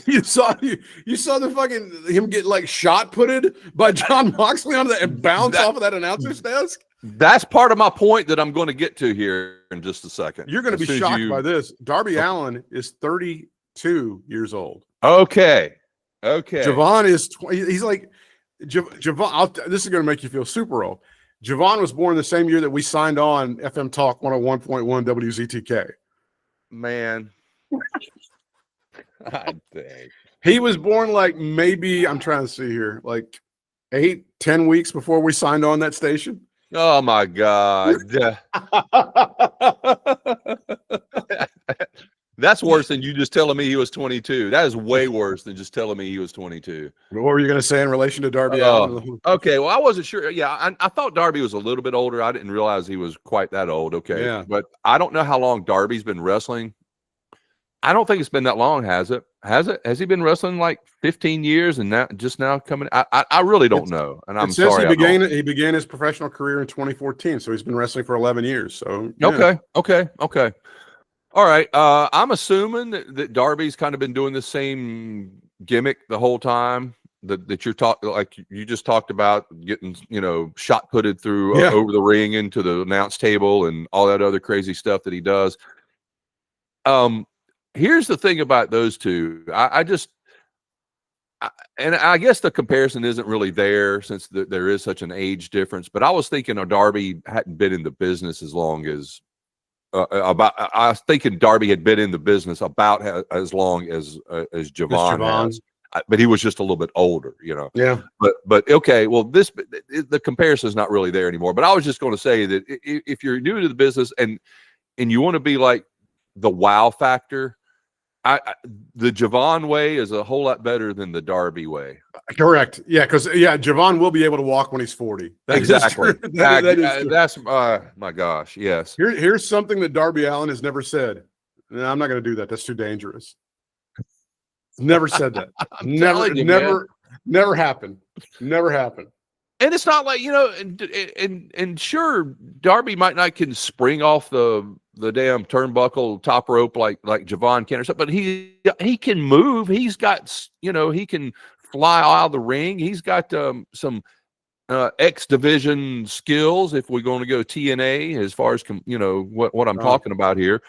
You saw the fucking him get like shot putted by John Moxley onto that and bounce off of that announcer's desk. That's part of my point that I'm going to get to here in just a second. You're going to be shocked by this. Darby Allin is 32 years old. Okay. Javon is he's like Javon. This is going to make you feel super old. Javon was born the same year that we signed on FM Talk 101.1 WZTK. Man. I think he was born like maybe I'm trying to see here, like 8-10 weeks before we signed on that station. Oh my God. That's worse than you just telling me he was 22. That is way worse than just telling me he was 22. What were you going to say in relation to Darby Allin? Okay, well, I wasn't sure. Yeah, I thought Darby was a little bit older. I didn't realize he was quite that old. Okay, yeah. But I don't know how long Darby's been wrestling. I don't think it's been that long, has it? Has it? Has he been wrestling like 15 years and now coming? I really don't know. And I'm sorry. He began his professional career in 2014, so he's been wrestling for 11 years. So yeah. Okay. All right. I'm assuming that Darby's kind of been doing the same gimmick the whole time that you're talking, like you just talked about, getting shot putted through over the ring into the announce table and all that other crazy stuff that he does. Here's the thing about those two. I guess the comparison isn't really there since there is such an age difference. But I was thinking Darby hadn't been in the business as long as I was thinking Darby had been in the business about as long as Javon has. But he was just a little bit older, Yeah. But okay. Well, the comparison is not really there anymore. But I was just going to say that if you're new to the business and you want to be like the wow factor. The Javon way is a whole lot better than the Darby way. Correct. Yeah, because Javon will be able to walk when he's 40. Exactly. That's my gosh. Yes. Here's something that Darby Allin has never said. No, I'm not going to do that. That's too dangerous. Never said that. Never happened. Never happened. And it's not like, and sure, Darby might not can spring off the damn turnbuckle top rope like Javon can or something, but he can move. He's got, he can fly out of the ring. He's got some X division skills if we're going to go TNA as far as, what I'm talking about here.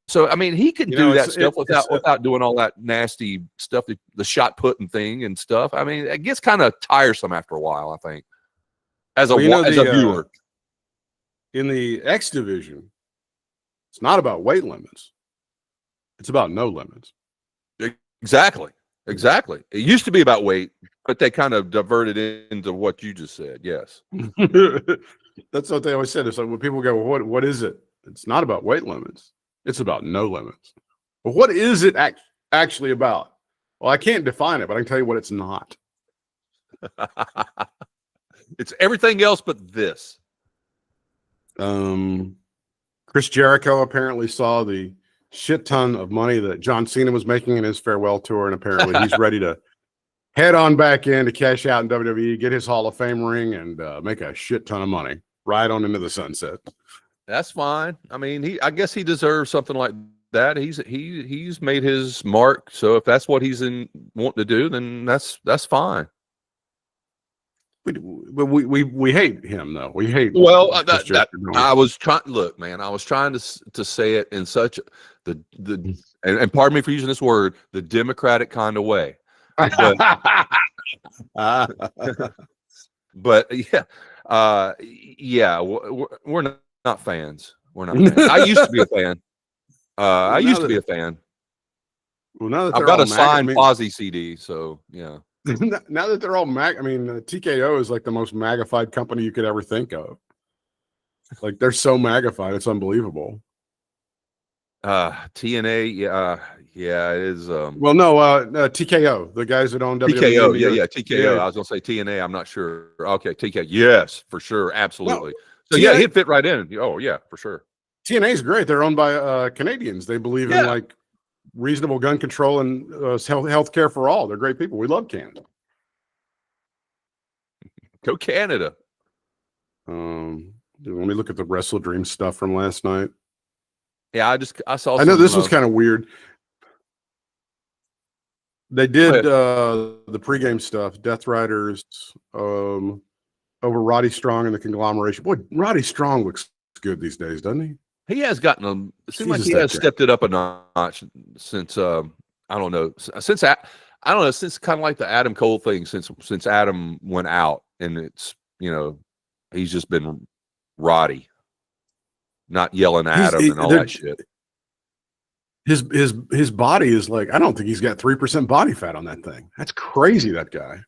So, I mean, he can do that stuff without doing all that nasty stuff, the shot putting thing and stuff. I mean, it gets kind of tiresome after a while, I think, as a viewer. In the X division, it's not about weight limits. It's about no limits. Exactly. It used to be about weight, but they kind of diverted into what you just said. Yes. That's what they always said. It's like when people go, well, what is it? It's not about weight limits. It's about no limits. But what is it actually about? Well, I can't define it, but I can tell you what it's not. It's everything else but this. Chris Jericho apparently saw the shit ton of money that John Cena was making in his farewell tour, and apparently he's ready to head on back in to cash out in WWE, get his Hall of Fame ring, and make a shit ton of money right on into the sunset. That's fine. I mean, I guess he deserves something like that. He's made his mark. So if that's what he's wanting to do, then that's fine. We hate him though. We hate. Well, I was trying. Look, man, I was trying to say it in such and pardon me for using this word, the democratic kind of way. But yeah, we're not fans. We're not fans. I used to be a fan. I used to be a fan. Well, now that I've got a signed Fozzy CD, so yeah. Now that they're all TKO is like the most magnified company you could ever think of. Like they're so magnified, it's unbelievable. TNA, yeah, it is. Well, no, TKO, the guys that own WWE. TKO, yeah, TKO. Yeah. I was gonna say TNA. I'm not sure. Okay, TKO, yes, for sure, absolutely. No, so TNA, he'd fit right in. Oh yeah, for sure. TNA is great. They're owned by Canadians. They believe in like reasonable gun control and health care for all. They're great people. We love Canada. Go Canada. Let me look at the WrestleDream stuff from last night. Yeah, I saw. I know this was kind of weird. They did the pregame stuff. Death Riders over Roddy Strong and the Conglomeration. Boy, Roddy Strong looks good these days, doesn't he? He has gotten it seems like he has stepped it up a notch since I don't know since kind of like the Adam Cole thing since Adam went out, and it's he's just been Roddy, not yelling at him and all that shit. His body is like, I don't think he's got 3% body fat on that thing. That's crazy, that guy.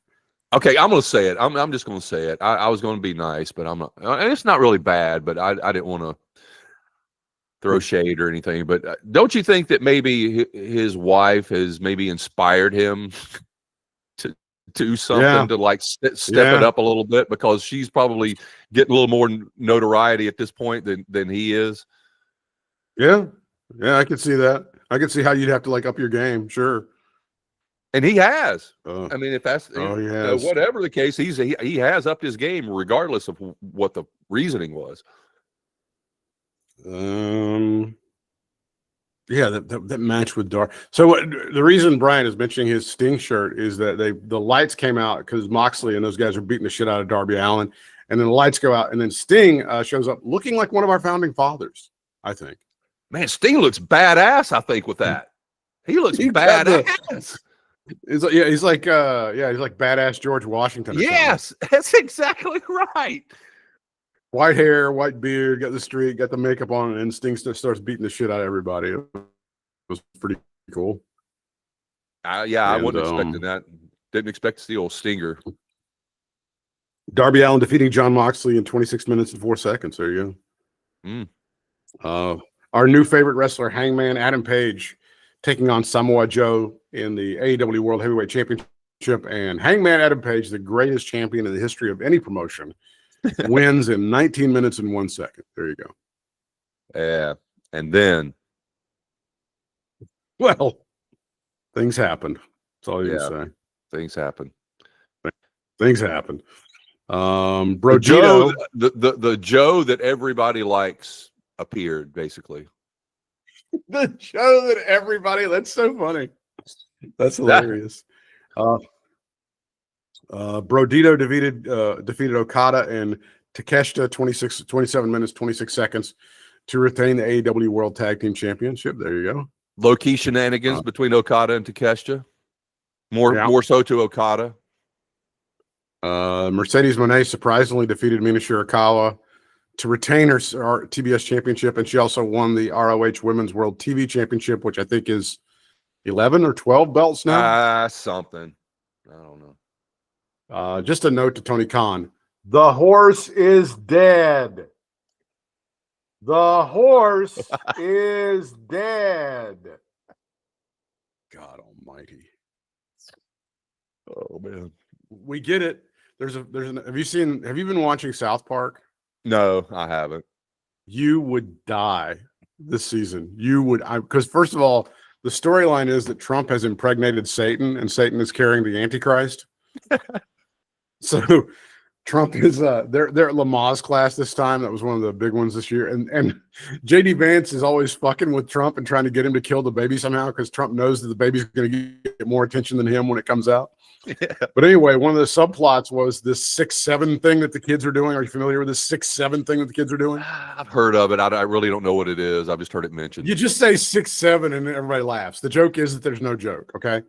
Okay, I'm gonna say it. I'm just gonna say it. I was gonna be nice, but I'm not. And it's not really bad, but I didn't want to throw shade or anything, but don't you think that maybe his wife has maybe inspired him to do something to like step it up a little bit, because she's probably getting a little more notoriety at this point than he is? Yeah, I can see that. I can see how you'd have to like up your game, sure. And he has. I mean, if that's whatever the case, he has upped his game regardless of what the reasoning was. Yeah, that match with Dar. So the reason Brian is mentioning his Sting shirt is that the lights came out because Moxley and those guys are beating the shit out of Darby Allin, and then the lights go out, and then Sting shows up looking like one of our founding fathers, I think. Man, Sting looks badass, I think, with that. He looks badass. He's like badass George Washington. Yes, that's exactly right. White hair, white beard, got the streak, got the makeup on, and Sting starts beating the shit out of everybody. It was pretty cool. I wasn't expecting that. Didn't expect to see old Stinger. Darby Allin defeating Jon Moxley in 26 minutes and 4 seconds. There you go. Our new favorite wrestler, Hangman Adam Page, taking on Samoa Joe in the AEW World Heavyweight Championship. And Hangman Adam Page, the greatest champion in the history of any promotion, wins in 19 minutes and 1 second. There you go. Yeah. And then, well, things happened. That's all you can say. Things happen. Things happen. Bro, the Joe that everybody likes appeared, basically. The Joe that everybody, that's so funny. That's hilarious. Brodito defeated Okada and Takeshita 27 minutes, 26 seconds to retain the AEW World Tag Team Championship. There you go. Low-key shenanigans between Okada and Takeshita. More so to Okada. Mercedes Moné surprisingly defeated Mina Shirakawa to retain her TBS championship, and she also won the ROH Women's World TV Championship, which I think is 11 or 12 belts now. Something. I don't know. Just a note to Tony Khan. The horse is dead. The horse is dead. God almighty. Oh, man. We get it. Have you been watching South Park? No, I haven't. You would die this season. You would, because first of all, the storyline is that Trump has impregnated Satan, and Satan is carrying the Antichrist. So Trump is they're at Lamaze class this time. That was one of the big ones this year. And JD Vance is always fucking with Trump and trying to get him to kill the baby somehow, because Trump knows that the baby's going to get more attention than him when it comes out. Yeah. But anyway, one of the subplots was this 6-7 thing that the kids are doing. Are you familiar with this 6-7 thing that the kids are doing? I've heard of it. I really don't know what it is. I've just heard it mentioned. You just say 6-7 and everybody laughs. The joke is that there's no joke. Okay.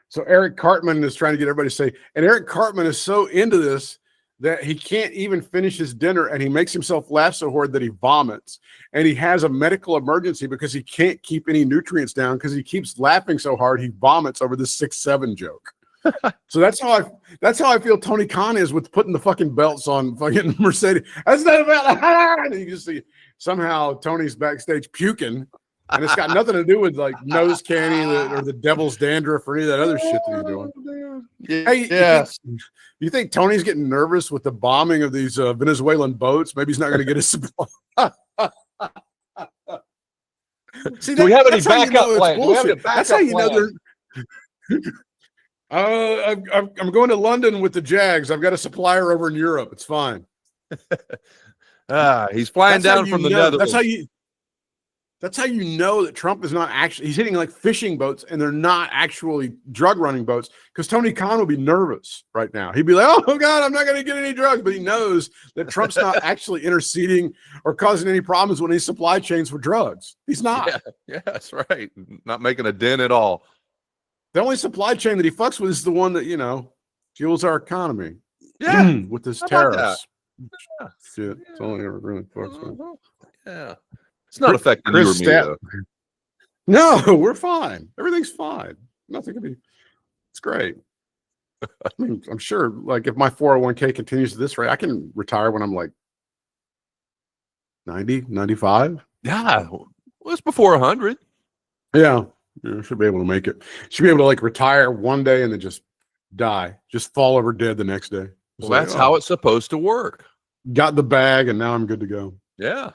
So Eric Cartman is trying to get everybody to say, and Eric Cartman is so into this that he can't even finish his dinner, and he makes himself laugh so hard that he vomits, and he has a medical emergency because he can't keep any nutrients down because he keeps laughing so hard he vomits over this 6-7 joke. So that's how I feel Tony Khan is with putting the fucking belts on fucking Mercedes. That's not about and you just see somehow Tony's backstage puking, and it's got nothing to do with like nose candy or the devil's dandruff or any of that other shit that he's doing. Hey, you think Tony's getting nervous with the bombing of these Venezuelan boats? Maybe he's not going to get his supply. See, Do we have any that's how you backup know it's plan? Do we have any bullshit. That's backup how you know plan? they're. I'm going to London with the Jags. I've got a supplier over in Europe. It's fine. He's flying down from the Netherlands. That's how you know that Trump is not actually. He's hitting like fishing boats, and they're not actually drug running boats. Because Tony Khan would be nervous right now. He'd be like, "Oh God, I'm not going to get any drugs," but he knows that Trump's not actually interceding or causing any problems when these supply chains for drugs. He's not. Yeah, that's right. Not making a dent at all. The only supply chain that he fucks with is the one that fuels our economy. Yeah, with his how about tariffs. Yeah. Shit, it's only ever really fucks with. Yeah, it's not affecting you or me though. No, we're fine. Everything's fine. Nothing can be. It's great. I mean, I'm sure, like, if my 401k continues at this rate, I can retire when I'm like 90, 95. Yeah, well, it's before 100. Yeah, should be able to make it. Should be able to like retire one day and then just die, just fall over dead the next day. Well, that's how it's supposed to work. Got the bag, and now I'm good to go. Yeah.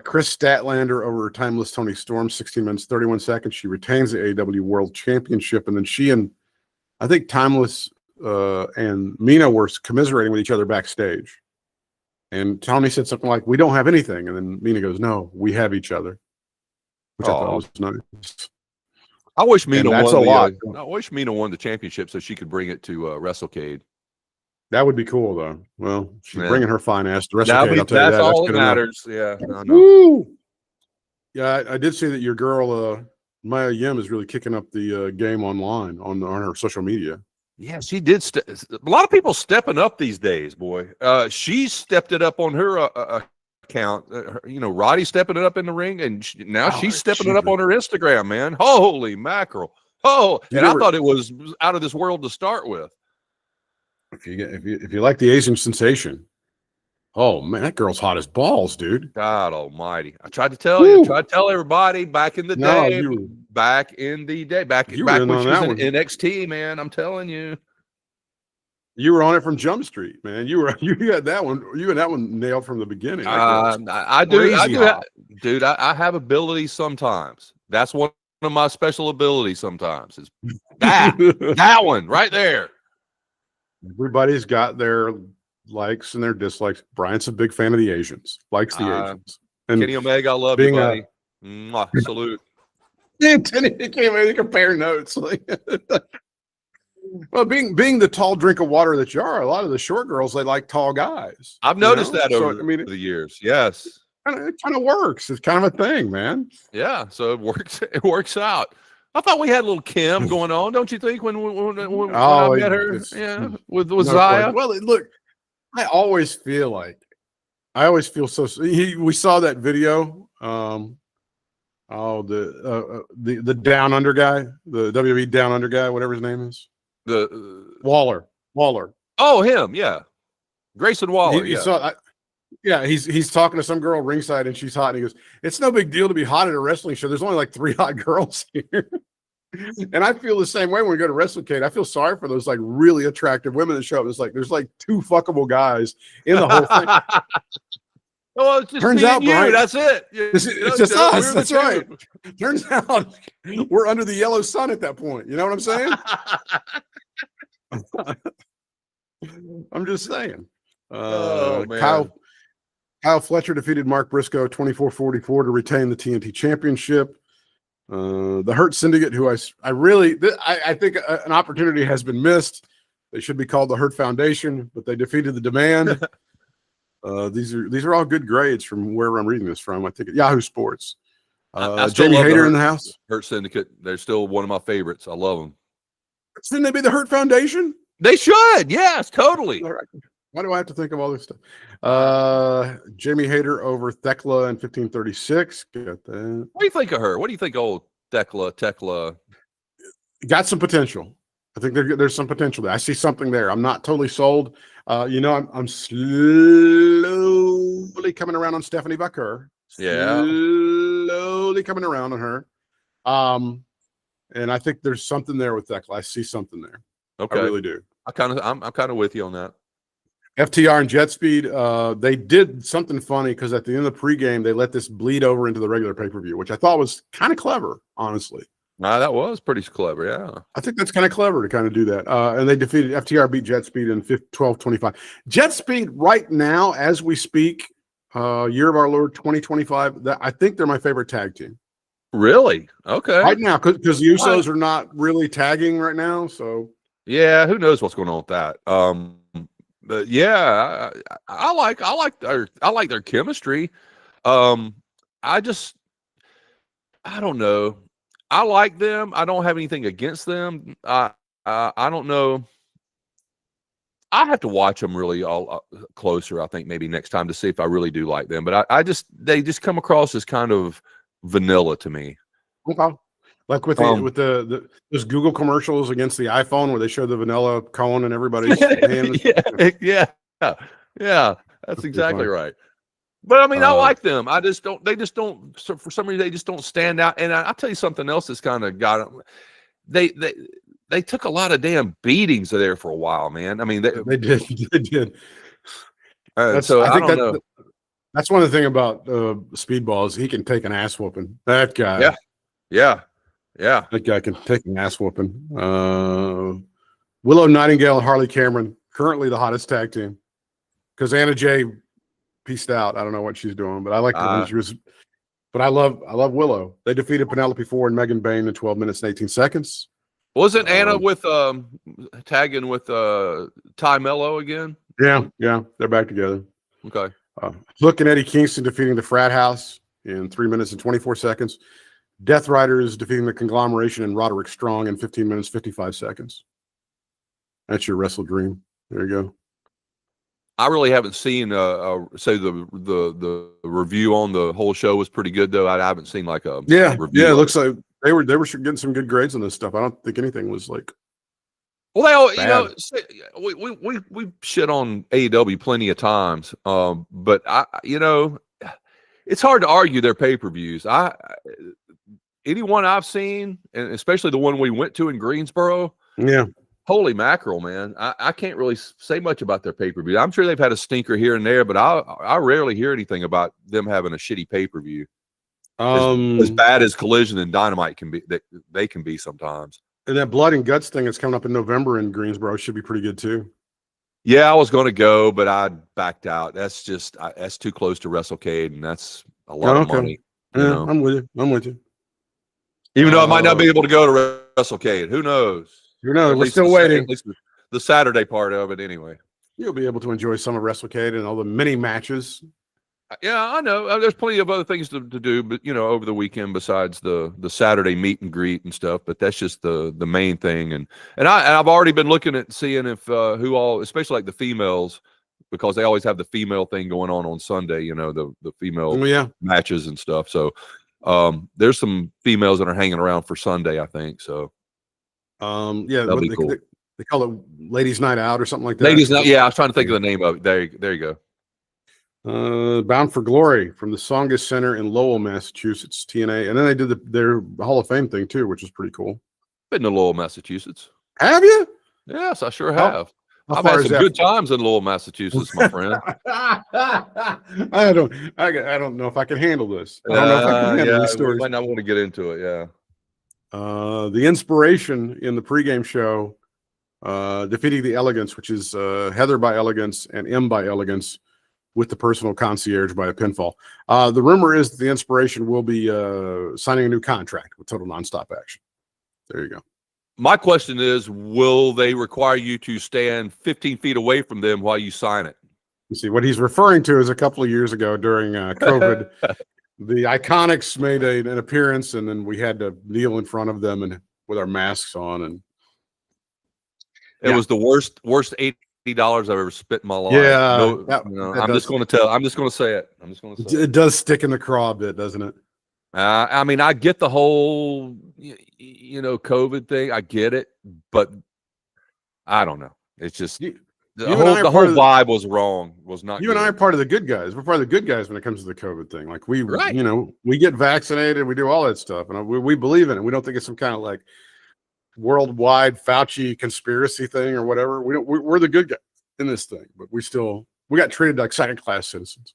Chris Statlander over Timeless Tony Storm, 16 minutes, 31 seconds. She retains the AEW World Championship, and then she and I think Timeless and Mina were commiserating with each other backstage. And Tony said something like, "We don't have anything," and then Mina goes, "No, we have each other," which I thought was nice. I wish Mina won. That's a lot. I wish Mina won the championship so she could bring it to WrestleCade. That would be cool, though. Well, she's bringing her fine ass to WrestleCade. I'll tell you that's that. all that matters. Yeah. I know. Woo! Yeah, I did see that your girl Maya Yim is really kicking up the game online on her social media. Yeah, she did. A lot of people stepping up these days, boy. She stepped it up on her account. Roddy stepping it up in the ring, and now she's stepping it up on her Instagram. Man, holy mackerel! I thought it was out of this world to start with. If you like the Asian sensation, oh man, that girl's hot as balls, dude. God Almighty! I tried to tell you. Tried to tell everybody back in the day. Back when she was in NXT, man. I'm telling you. You were on it from Jump Street, man. You had that one. You had that one nailed from the beginning. I do, dude. I have abilities sometimes. That's one of my special abilities. Sometimes is that one right there. Everybody's got their likes and their dislikes. Bryant's a big fan of the Asians. Likes the Asians. And Kenny Omega, I love you, buddy. Salute. Yeah, Kenny came in and compare notes. Well, being the tall drink of water that you are, a lot of the short girls, they like tall guys. I've noticed that over the years. Yes. It kind of works. It's kind of a thing, man. Yeah. So it works out. I thought we had a little Kim going on, don't you think? When I met her, with Zaya. Well, look, I always feel so. We saw that video. The down under guy, the WWE down under guy, whatever his name is, Waller. Oh, him, yeah, Grayson Waller. He's talking to some girl ringside, and she's hot. And he goes, "It's no big deal to be hot at a wrestling show. There's only like 3 hot girls here." And I feel the same way when we go to WrestleCade. I feel sorry for those like really attractive women that show up. It's like there's like 2 fuckable guys in the whole thing. Well, it's just turns out, Brian, that's it. It's just us. That's right. Turns out we're under the yellow sun at that point. You know what I'm saying? I'm just saying. Man. Kyle Fletcher defeated Mark Briscoe 24-44 to retain the TNT Championship. The Hurt Syndicate, who I think an opportunity has been missed. They should be called the Hurt Foundation, but they defeated the Demand. These are all good grades from wherever I'm reading this from. I think at Yahoo Sports. Jamie Hayter in the house. Hurt Syndicate. They're still one of my favorites. I love them. Shouldn't they be the Hurt Foundation? They should. Yes, totally. All right. Why do I have to think of all this stuff? Jamie Hayter over Thekla in 1536. Got that. What do you think of her? What do you think of old Thekla? Got some potential. I think there's some potential there. I see something there. I'm not totally sold. I'm slowly coming around on Stephanie Baker. Yeah. Slowly coming around on her. And I think there's something there with Thekla. I see something there. Okay. I really do. I'm kind of with you on that. FTR and Jet Speed, they did something funny because at the end of the pregame, they let this bleed over into the regular pay-per-view, which I thought was kind of clever, honestly. That was pretty clever, yeah. I think that's kind of clever to kind of do that. And they defeated FTR, beat Jet Speed in 12-25. Jet Speed right now, as we speak, year of our Lord 2025, I think they're my favorite tag team. Really? Okay. Right now, because the Usos are not really tagging right now, so. Yeah, who knows what's going on with that. But yeah, I like their chemistry. I don't know. I like them. I don't have anything against them. I don't know. I have to watch them really all closer. I think maybe next time to see if I really do like them. But they just come across as kind of vanilla to me. Okay. Like with those Google commercials against the iPhone where they show the vanilla cone and everybody's hand. Yeah, that's exactly right. But I mean, I like them. They just don't. So for some reason, they just don't stand out. And I'll tell you something else that's kind of got them. They took a lot of damn beatings there for a while, man. I mean, they did. They did. So I don't know. That's one of the things about Speedballs. He can take an ass whooping. That guy. Yeah. That guy can take an ass whooping. Willow Nightingale and Harley Cameron, currently the hottest tag team. Because Anna Jay pieced out. I don't know what she's doing, but I like her when she was. But I love Willow. They defeated Penelope Ford and Megan Bayne in 12 minutes and 18 seconds. Wasn't Anna with tagging with Ty Mello again? Yeah, they're back together. Okay. Hook and Eddie Kingston defeating the Frat House in 3 minutes and 24 seconds. Death Riders defeating the Conglomeration and Roderick Strong in 15 minutes 55 seconds. That's your WrestleDream. There you go. I really haven't seen say the review on the whole show was pretty good though. I haven't seen like a review. Yeah. It looks like they were getting some good grades on this stuff. I don't think anything was like. Well, they all, we shit on AEW plenty of times, but it's hard to argue their pay-per-views. Anyone I've seen, and especially the one we went to in Greensboro, holy mackerel, man! I can't really say much about their pay-per-view. I'm sure they've had a stinker here and there, but I rarely hear anything about them having a shitty pay-per-view. As bad as Collision and Dynamite can be, that they can be sometimes. And that Blood and Guts thing that's coming up in November in Greensboro should be pretty good too. Yeah, I was going to go, but I backed out. That's just that's too close to WrestleCade, and that's a lot of money. Yeah, I'm with you. Even though I might not be able to go to WrestleCade, who knows? We're still waiting. At least the Saturday part of it, anyway. You'll be able to enjoy some of WrestleCade and all the mini matches. Yeah, I know. There's plenty of other things to do, but over the weekend besides the Saturday meet and greet and stuff. But that's just the main thing. And I've already been looking at seeing if who all, especially like the females, because they always have the female thing going on Sunday. The female matches and stuff. So there's some females that are hanging around for Sunday, I think. So that'll be cool. They call it Ladies' Night Out or something like that. Ladies' Night. Yeah, I was trying to think of the name of it. There you go. Bound for Glory from the Songus Center in Lowell, Massachusetts, TNA. And then they did their Hall of Fame thing too, which is pretty cool. Been to Lowell, Massachusetts. Have you? Yes, I sure have. I've had some good times in Lowell, Massachusetts, my friend. I don't know if I can handle this. I don't know if I can handle these stories. I might not want to get into it, yeah. The Inspiration in the pregame show defeating the Elegance, which is Heather by Elegance and M by Elegance, with the personal concierge by a pinfall. The rumor is that the Inspiration will be signing a new contract with Total Nonstop Action. There you go. My question is, will they require you to stand 15 feet away from them while you sign it? You see, what he's referring to is a couple of years ago during COVID, the Iconics made an appearance, and then we had to kneel in front of them and with our masks on. And it was the worst $80 I've ever spent in my life. Yeah, I'm just going to say it. It does stick in the craw a bit, doesn't it? I mean, I get the whole, COVID thing. I get it, but I don't know. It's just the whole vibe was wrong. Was not. You and I are part of the good guys. We're part of the good guys when it comes to the COVID thing. Like we get vaccinated, we do all that stuff, and we believe in it. We don't think it's some kind of like worldwide Fauci conspiracy thing or whatever. We're the good guys. in this thing, but we got treated like second-class citizens.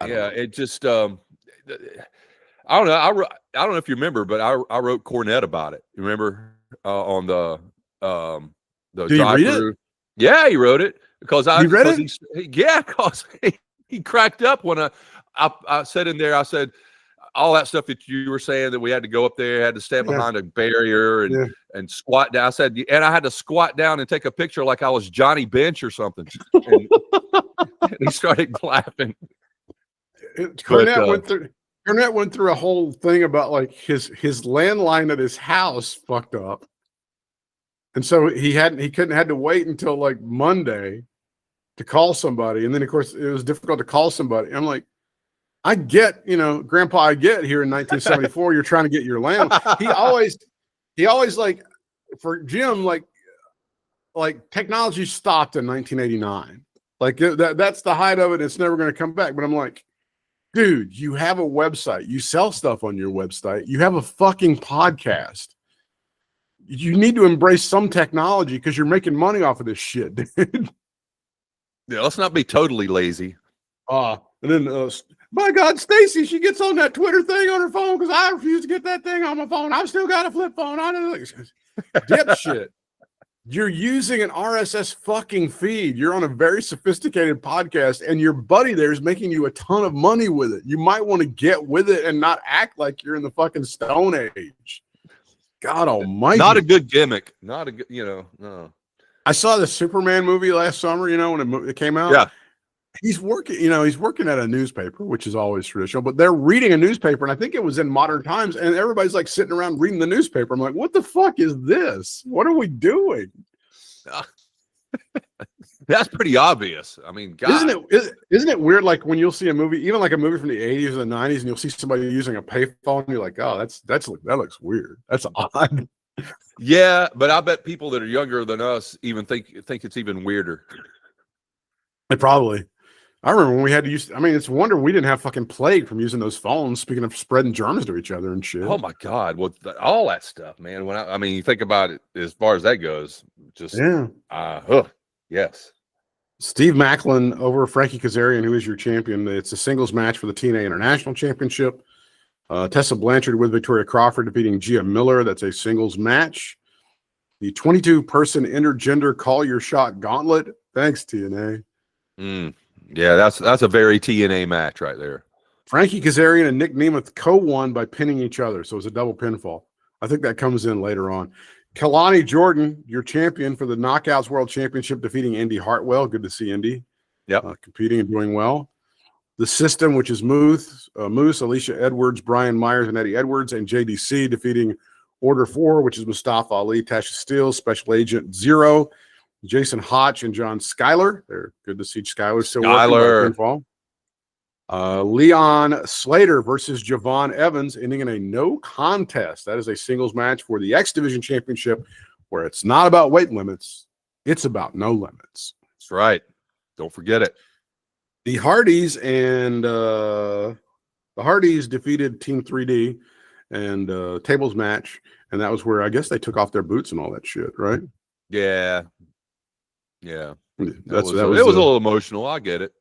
It just I don't know. I don't know if you remember, but I wrote Cornette about it. You remember on the drive-through? Yeah, he wrote it because you read it. Because he cracked up when I said in there. I said all that stuff that you were saying that we had to go up there, had to stand behind a barrier and squat down. I said, and I had to squat down and take a picture like I was Johnny Bench or something. And he started laughing. Cornette went through a whole thing about like his landline at his house fucked up, and so he had to wait until like Monday to call somebody, and then of course it was difficult to call somebody. I'm like, I get, Grandpa, I get here in 1974, you're trying to get your landline. He always like for Jim like technology stopped in 1989. Like that's the height of it. It's never going to come back. But I'm like, dude, you have a website. You sell stuff on your website. You have a fucking podcast. You need to embrace some technology because you're making money off of this shit, dude. Yeah, let's not be totally lazy. And then, my God, Stacy, she gets on that Twitter thing on her phone because I refuse to get that thing on my phone. I've still got a flip phone. I know. Dipshit. You're using an RSS fucking feed. You're on a very sophisticated podcast, and your buddy there is making you a ton of money with it. You might want to get with it and not act like you're in the fucking Stone Age. God almighty. Not a good gimmick. Not a good, no. I saw the Superman movie last summer, when it came out. Yeah. He's working at a newspaper, which is always traditional, but they're reading a newspaper, and I think it was in Modern Times, and everybody's like sitting around reading the newspaper. I'm like, what the fuck is this? What are we doing? That's pretty obvious. I mean, God. Isn't it weird? Like when you'll see a movie, even like a movie from the 80s or the 90s, and you'll see somebody using a payphone, and you're like, oh, that looks weird. That's odd. Yeah, but I bet people that are younger than us even think it's even weirder. Probably. I remember when we had to use. I mean, it's a wonder we didn't have fucking plague from using those phones. Speaking of spreading germs to each other and shit. Oh my God! Well, all that stuff, man. When I mean, you think about it as far as that goes, just yes. Steve Macklin over Frankie Kazarian, who is your champion. It's a singles match for the TNA International Championship. Tessa Blanchard with Victoria Crawford defeating Gia Miller. That's a singles match. The 22-person intergender Call Your Shot Gauntlet. Thanks, TNA. Yeah, that's a very TNA match right there. Frankie Kazarian and Nick Nemeth co-won by pinning each other, so it's a double pinfall. I think that comes in later on. Kalani Jordan, your champion for the Knockouts World Championship, defeating Indy Hartwell. Good to see Indy. Yep. Competing and doing well. The System, which is Moose, Alicia Edwards, Brian Myers, and Eddie Edwards, and JDC defeating Order 4, which is Mustafa Ali, Tasha Steele, Special Agent Zero, Jason Hotch, and John Schuyler. They're good to see Schuyler still working. Leon Slater versus Javon Evans, ending in a no contest. That is a singles match for the X Division Championship, where it's not about weight limits, it's about no limits. That's right. Don't forget it. The Hardys defeated Team 3D and tables match, and that was where I guess they took off their boots and all that shit, right? Yeah. It was a little emotional. I get it.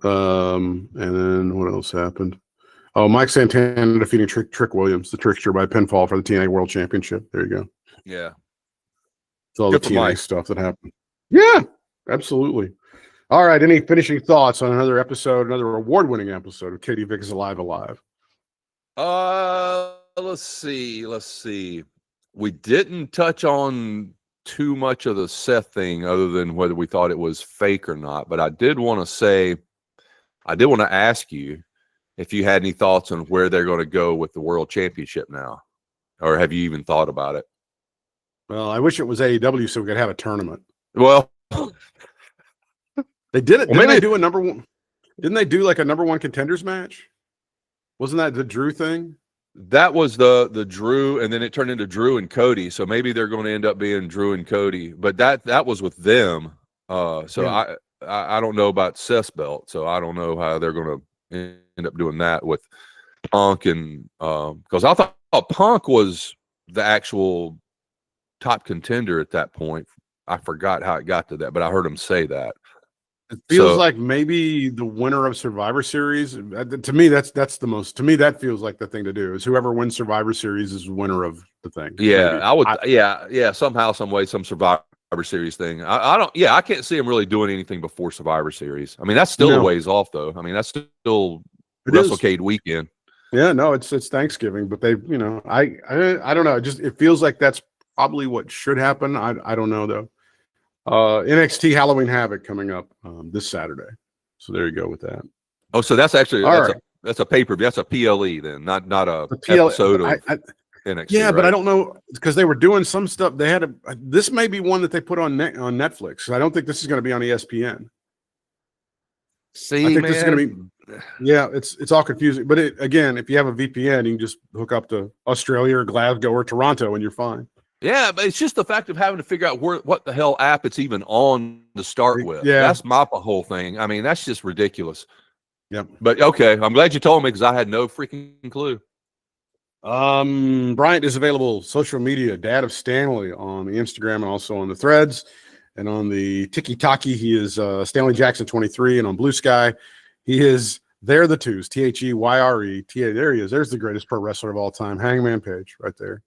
And then what else happened? Oh, Mike Santana defeating Trick Williams, the Trickster, by pinfall for the TNA World Championship. There you go. Yeah. It's all the TNA stuff that happened. Yeah, absolutely. All right. Any finishing thoughts on another award-winning episode of Katie Vick is Alive? Let's see. We didn't touch on too much of the Seth thing other than whether we thought it was fake or not. But I did want to ask you if you had any thoughts on where they're going to go with the World Championship now, or have you even thought about it? Well, I wish it was AEW so we could have a tournament. Well, they did it. Didn't they do a number one? Didn't they do like a number one contenders match? Wasn't that the Drew thing? That was the Drew, and then it turned into Drew and Cody. So maybe they're going to end up being Drew and Cody, but that was with them. I don't know about Seth's belt, so I don't know how they're going to end up doing that with Punk, and because I thought Punk was the actual top contender at that point. I forgot how it got to that, but I heard him say that. It feels like maybe the winner of Survivor Series. To me, that's the most. To me, that feels like the thing to do. Is whoever wins Survivor Series is winner of the thing. Yeah, maybe. I would. Yeah. Somehow, some way, some Survivor Series thing. I don't. Yeah, I can't see him really doing anything before Survivor Series. I mean, that's still a ways off, though. I mean, that's still WrestleCade weekend. Yeah, no, it's Thanksgiving, but they, you know, I don't know. It feels like that's probably what should happen. I don't know though. NXT Halloween Havoc coming up this Saturday. So there you go with that. Oh, so that's actually that's a pay-per-view. That's a PLE then, not a episode of NXT. Yeah, right? But I don't know because they were doing some stuff. They had this may be one that they put on Netflix. I don't think this is going to be on ESPN. See, I think this is going to be. Yeah, it's all confusing. But again, if you have a VPN, you can just hook up to Australia or Glasgow or Toronto, and you're fine. Yeah, but it's just the fact of having to figure out what the hell app it's even on to start with. Yeah, that's my whole thing. I mean, that's just ridiculous. Yep. But okay, I'm glad you told me because I had no freaking clue. Bryant is available social media, Dad of Stanley, on the Instagram and also on the Threads, and on the TikTok he is Stanley Jackson 23, and on Blue Sky he is They're the Twos, THEYRE. There he is. There's the greatest pro wrestler of all time, Hangman Page, right there.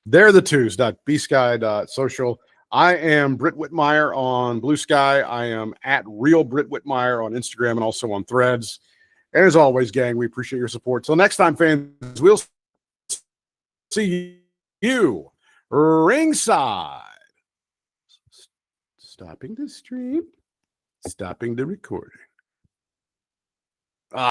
They're the Twos.bsky.social. I am Britt Whitmire on Blue Sky. I am at Real Britt Whitmire on Instagram and also on Threads. And as always, gang, we appreciate your support. Till next time, fans, we'll see you ringside. Stopping the stream, stopping the recording.